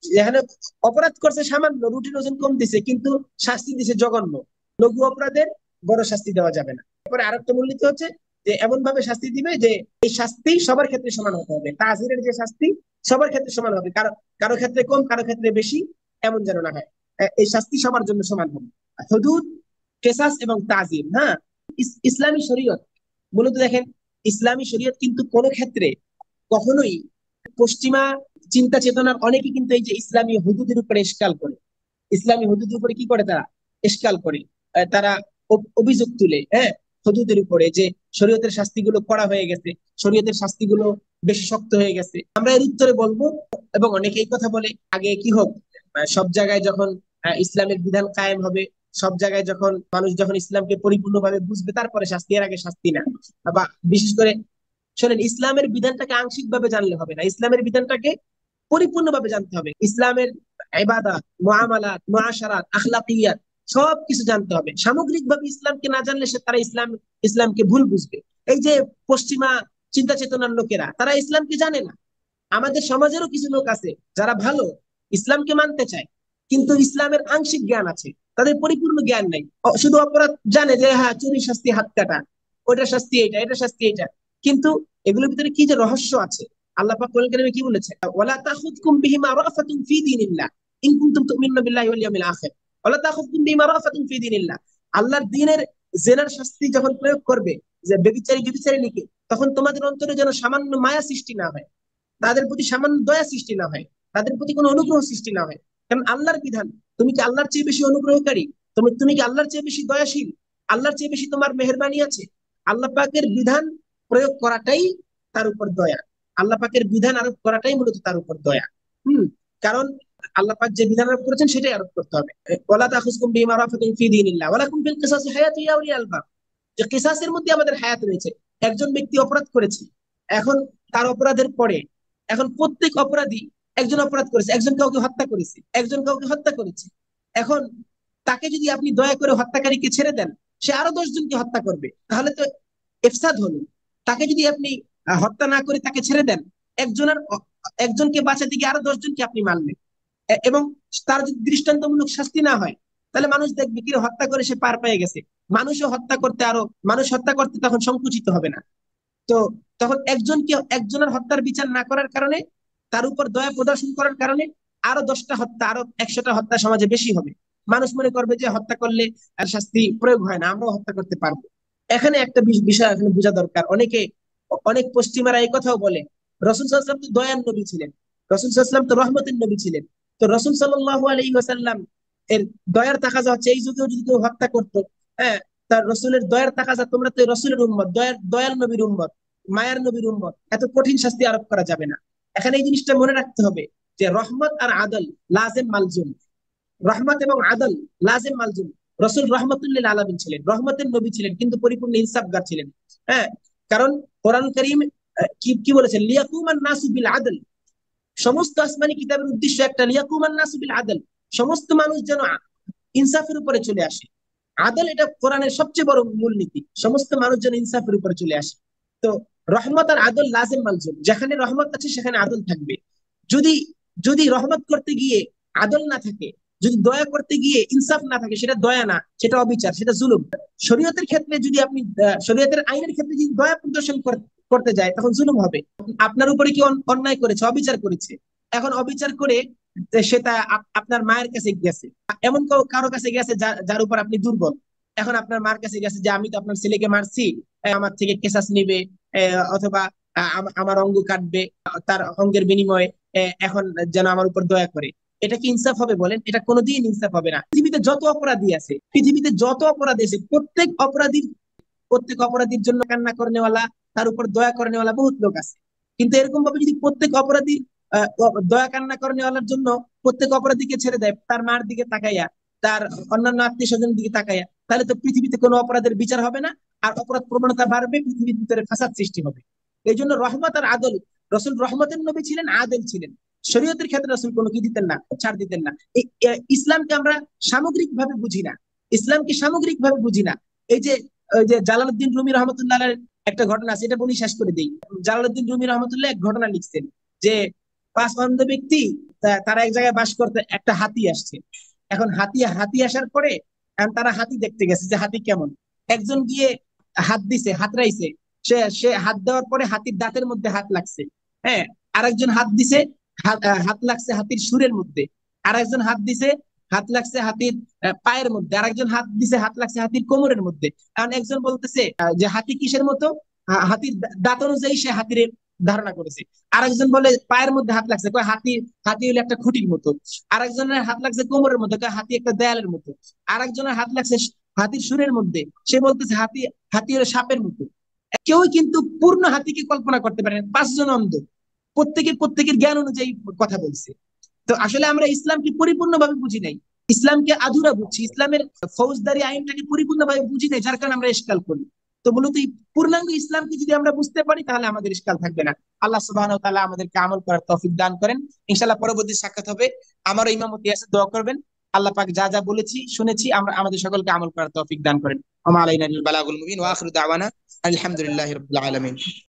এখানে অপরাধ করছে সামান্য, রুটির ওজন কম দিছে, কিন্তু শাস্তি দিছে জঘন্য। লঘু অপরাধের বড় শাস্তি দেওয়া যাবে না। এরপরে আরেকটা মূলনীতি হচ্ছে যে এমন ভাবে শাস্তি দিবে যে এই শাস্তি সবার ক্ষেত্রে সমান হতে হবে। তাজিরের যে শাস্তি সবার ক্ষেত্রে সমান হবে, কারো কারো ক্ষেত্রে কম, কারো ক্ষেত্রে বেশি, এমন যেন না হয়। এই শাস্তি সবার জন্য সমান হবে। হুদুদ, কেসাস এবং তাজির, হ্যাঁ। ইসলামী শরীয়ত মূলত দেখেন, ইসলামী শরীয়ত কিন্তু কোন ক্ষেত্রে কখনোই পশ্চিমা চিন্তা চেতনার অনেকে কিন্তু এই যে ইসলামী হুদুদের উপরে ইশকাল করে, ইসলামী হুদুদের উপরে কি করে তারা ইশকাল করে, তারা অভিযোগ তুলে, হ্যাঁ, হুদুদের উপরে যে শরীয়তের শাস্তিগুলো কড়া হয়ে গেছে, শরীয়তের শাস্তিগুলো বেশি শক্ত হয়ে গেছে। আমরা এর উত্তরে বলবো, এবং অনেকে এই কথা বলে, আগে কি হোক, সব জায়গায় যখন ইসলামের বিধান কায়েম হবে, সব জায়গায় যখন মানুষ যখন ইসলামকে পরিপূর্ণভাবে বুঝবে, তারপরে শাস্তি, এর আগে শাস্তি না। বা বিশেষ করে শোনেন, ইসলামের বিধানটাকে আংশিক ভাবে জানলে হবে না, ইসলামের বিধানটাকে পরিপূর্ণভাবে জানতে হবে। ইসলামের ইবাদত, মুআমালাত, মুআশারাত, আখলাকিয়াত সবকিছু জানতে হবে। সামগ্রিকভাবে ইসলামকে না জানলে তারা ইসলামকে ভুল বুঝবে। এই যে পশ্চিমা চিন্তা চেতনার লোকেরা, তারা ইসলামকে জানে না। আমাদের সমাজেরও কিছু লোক আছে যারা ভালো, ইসলামকে মানতে চায়, কিন্তু ইসলামের আংশিক জ্ঞান আছে, তাদের পরিপূর্ণ জ্ঞান নাই। শুধু অপরাধ জানে যে হ্যাঁ, চুরি শাস্তি হাত কাটা, ওইটা শাস্তি এইটা, এটা শাস্তি এইটা, কিন্তু এগুলোর ভিতরে কি যে রহস্য আছে। আল্লাহ পাক কোরআন কারীমে কি বলেছে? ওয়ালা তাখুদকুম বিহিমা রাফাতুন ফি দীনিল্লাহ ইন কুনতুম তুমিনুনা বিল্লাহি ওয়াল ইয়াউমিল আখির। ওয়ালা তাখুদকুম বিহিমা রাফাতুন ফি দীনিল্লাহ। আল্লাহর দ্বীনের জেনার শাস্তি যখন প্রয়োগ করবে, যে ব্যভিচারী ব্যভিচারী লিখে, তখন তোমাদের অন্তরে যেন সামান্য মায়া সৃষ্টি না হয়, তাদের প্রতি সামান্য দয়া সৃষ্টি না হয়, তাদের প্রতি কোনো অনুগ্রহ সৃষ্টি না হয়। কারণ আল্লাহর বিধান, তুমি কি আল্লাহর চেয়ে বেশি অনুগ্রহকারী? তুমি কি আল্লাহর চেয়ে বেশি দয়াশীল? আল্লাহর চেয়ে বেশি তোমার মেহেরবানি আছে? আল্লাহ পাকের বিধান প্রয়োগ করাটাই তার উপর দয়া। আল্লাহ পাকের বিধান আরোপ করাটাই মূলত তার উপর দয়া। হুম। কারণ আল্লাহ পাক যে বিধান আরোপ করেছেন সেটাই আরোপ করতে হবে। ওয়ালা তাখুজকুম বিমা রাফাতুন ফি দীনিল্লাহ ওয়া লাকুম ফিল কিসাসি হায়াতুন ইয়া উলিল আলবাব। যে কিসাসের মধ্যে আমাদের হায়াত রয়েছে। একজন ব্যক্তি অপরাধ করেছে, এখন তার অপরাধের পরে, এখন প্রত্যেক অপরাধী, একজন অপরাধ করেছে, একজন কাউকে হত্যা করেছে, একজন কাউকে হত্যা করেছে, এখন তাকে যদি আপনি দয়া করে হত্যাকারীকে ছেড়ে দেন, সে আরো 10 জনকে হত্যা করবে, তাহলে তো এফসাদ হলো। তাকে যদি আপনি হত্যা না করে তাকে ছেড়ে দেন, একজনের একজনকে বাঁচাতে গিয়ে আরো 10 জনকে আপনি মারলেন। এবং তার যদি দৃষ্টান্তমূলক শাস্তি না হয়, তাহলে মানুষ দেখবে কি হত্যা করে সে পার পেয়ে গেছে, মানুষও হত্যা করতে, আরো মানুষ হত্যা করতে তখন সংকুচিত হবে না। তো তখন একজনের হত্যার বিচার না করার কারণে, তার উপর দয়া প্রদর্শন করার কারণে আরো 10টা হত্যা, আরো 100টা হত্যা সমাজে বেশি হবে। মানুষ মনে করবে যে হত্যা করলে আর শাস্তি প্রয়োগ হয় না, আমরাও হত্যা করতে পারবো। এখানে একটা বিষয় এখানে বোঝা দরকার। অনেক পশ্চিমারা এই কথাও বলে, রসুল সাল্লাল্লাহু আলাইহি ওয়াসাল্লাম তো দয়ার নবী ছিলেন, রসুল সাল্লাল্লাহু আলাইহি ওয়াসাল্লাম তো রহমতের নবী ছিলেন। তো রসুল সাল্লাল্লাহু আলাইহি ওয়াসাল্লাম এর দয়ার তাকাজা হচ্ছে, এই যুগেও যদি কেউ হত্যা করতো, হ্যাঁ, তার রসুলের দয়ার তাকাজা, তোমরা তো রসুলের উম্মত, দয়াল নবীর উম্মত, মায়ার নবীর উম্মত, এত কঠিন শাস্তি আরোপ করা যাবে না। এখানে এই জিনিসটা মনে রাখতে হবে যে রহমত আর আদল লাজেম মালজুম। রহমত এবং আদল লাজেম মালজুম। রসুল রহমতুল্লিল আলামিন ছিলেন, রহমতের নবী ছিলেন, কিন্তু পরিপূর্ণ ইনসাফগার ছিলেন। হ্যাঁ, কারণ কোরআন করিম কি কি বলেছেন? লিয়াকুমান নাসু বিল আদল। সমস্ত আসমানি কিতাবের উদ্দেশ্য একটা, লিয়াকুমান নাসু বিল আদল, সমস্ত মানুষ যেন ইনসাফের উপরে চলে আসে। আদল এটা কোরআনের সবচেয়ে বড় মূলনীতি, সমস্ত মানুষ যেন ইনসাফের উপরে চলে আসে। তো রহমত আর আদল লাজেম মালজুম, যেখানে রহমত আছে সেখানে আদল থাকবে। যদি যদি রহমত করতে গিয়ে আদল না থাকে, যদি দয়া করতে গিয়ে ইনসাফ না থাকে, সেটা দয়া না, সেটা অবিচার, সেটা জুলুম। শরীয়তের ক্ষেত্রে যদি আপনি শরীয়তের আইনের ক্ষেত্রে যদি দয়া প্রদর্শন করতে যায়, তখন জুলুম হবে। আপনার উপরে কি অন্যায় করেছে, অবিচার করেছে, এখন অবিচার করে সেটা আপনার মায়ের কাছে গেছে, এমন কারো কাছে গেছে যার উপর আপনি দুর্বল। এখন আপনার মার কাছে গেছে যে আমি তো আপনার ছেলেকে মারছি, আমার থেকে কেসাস নিবে, অথবা আমার অঙ্গ কাটবে, তার অঙ্গের বিনিময়ে এখন যেন আমার উপর দয়া করে। এটা কি ইনসাফ হবে বলেন? এটা কোনোদিন ইনসাফ হবে না। পৃথিবীতে যত অপরাধী আছে, পৃথিবীতে যত অপরাধী আছে, প্রত্যেক অপরাধীর জন্য কান্না করেনেওয়ালা, তার উপর দয়া করেনেওয়ালা বহুত লোক আছে। কিন্তু এরকম ভাবে যদি প্রত্যেক অপরাধীর দয়া কান্না করেনেওয়ালার জন্য প্রত্যেক অপরাধীকে ছেড়ে দেয়, তার মার দিকে তাকাইয়া, তার অন্যান্য আত্মীয় স্বজনের দিকে তাকাইয়া, তাহলে তো পৃথিবীতে কোনো অপরাধের বিচার হবে না, আর অপরাধ প্রবণতা বাড়বে, পৃথিবীর ভিতরে ফাসাদ সৃষ্টি হবে। এই জন্য রহমত আর আদল, রসুল রহমতের নবী ছিলেন, আদল ছিলেন। শরীয়তের ক্ষেত্রে রসুল কোনো কি দিতেন না, ছাড় দিতেন না। ইসলামকে আমরা সামগ্রিক ভাবে বুঝি না, ইসলামকে সামগ্রিক ভাবে বুঝি না। এই যে ওই যে জালালউদ্দিন রুমি রহমতুল্লাহ একটা ঘটনা আছে, এটা বলি শেষ করে দিই। জালালউদ্দিন রুমি রহমতুল্লাহ এক ঘটনা লিখছেন যে পাঁচ অন্ধ ব্যক্তি, তারা এক জায়গায় বাস করতে, একটা হাতি আসছে। এখন হাতি হাতি আসার পরে এখন তারা হাতি দেখতে গেছে যে হাতি কেমন। একজন গিয়ে হাত দিছে, হাতড়াইছে। সে সে হাত দেওয়ার পরে হাতির দাঁতের মধ্যে হাত লাগছে। হ্যাঁ, আরেকজন হাত দিছে, হাত লাগছে হাতির সুরের মধ্যে। আরেকজন হাত দিছে, হাত লাগছে হাতির পায়ের মধ্যে। আরেকজন হাত দিছে, হাত লাগছে হাতির কোমরের মধ্যে। কারণ একজন বলতেছে যে হাতি কিসের মতো, হাতির দাঁত অনুযায়ী সে হাতির ধারণা করেছে। আরেকজন বলে পায়ের মধ্যে হাত লাগছে, কয় হাতি, হাতি হলো একটা খুঁটির মতো। আরেকজনের হাত লাগছে কোমরের মধ্যে, কয় হাতি একটা দেয়ালের মতো। আরেকজনের হাত লাগছে হাতির সুরের মধ্যে, সে বলতেছে হাতি, হাতি হলো সাপের মতো। কেউই কিন্তু পূর্ণ হাতিকে কল্পনা করতে পারে না, পাঁচজন অন্ধ, প্রত্যেকে প্রত্যেকের জ্ঞান অনুযায়ী কথা বলছে। তো আসলে আমরা ইসলামকে পরিপূর্ণভাবে বুঝি নাই, ইসলামকে আধুরা বুঝছি, ইসলামের ফৌজদারি আইনটাকে পরিপূর্ণভাবে বুঝি নাই, যার কারণে আমরা ইশকাল করি। তো মূলত এই পূর্ণাঙ্গ ইসলামকে যদি আমরা বুঝতে পারি, তাহলে আমাদের ইশকাল থাকবে না। আল্লাহ সুবহানাহু ওয়া তাআলা আমাদেরকে আমল করার তৌফিক দান করেন। ইনশাআল্লাহ পরবর্তী সাক্ষাৎ হবে। আমারও ইমামতি আছে, দোয়া করবেন। আল্লাহ পাক যা যা বলেছি শুনেছি, আমরা আমাদের সকলকে আমল করার তৌফিক দান করেন। ওয়া মা আলাইনা ইল্লাল বালাগুল মুবিন, ওয়া আখিরু দাওয়ানা আলহামদুলিল্লাহি রাব্বিল আলামিন।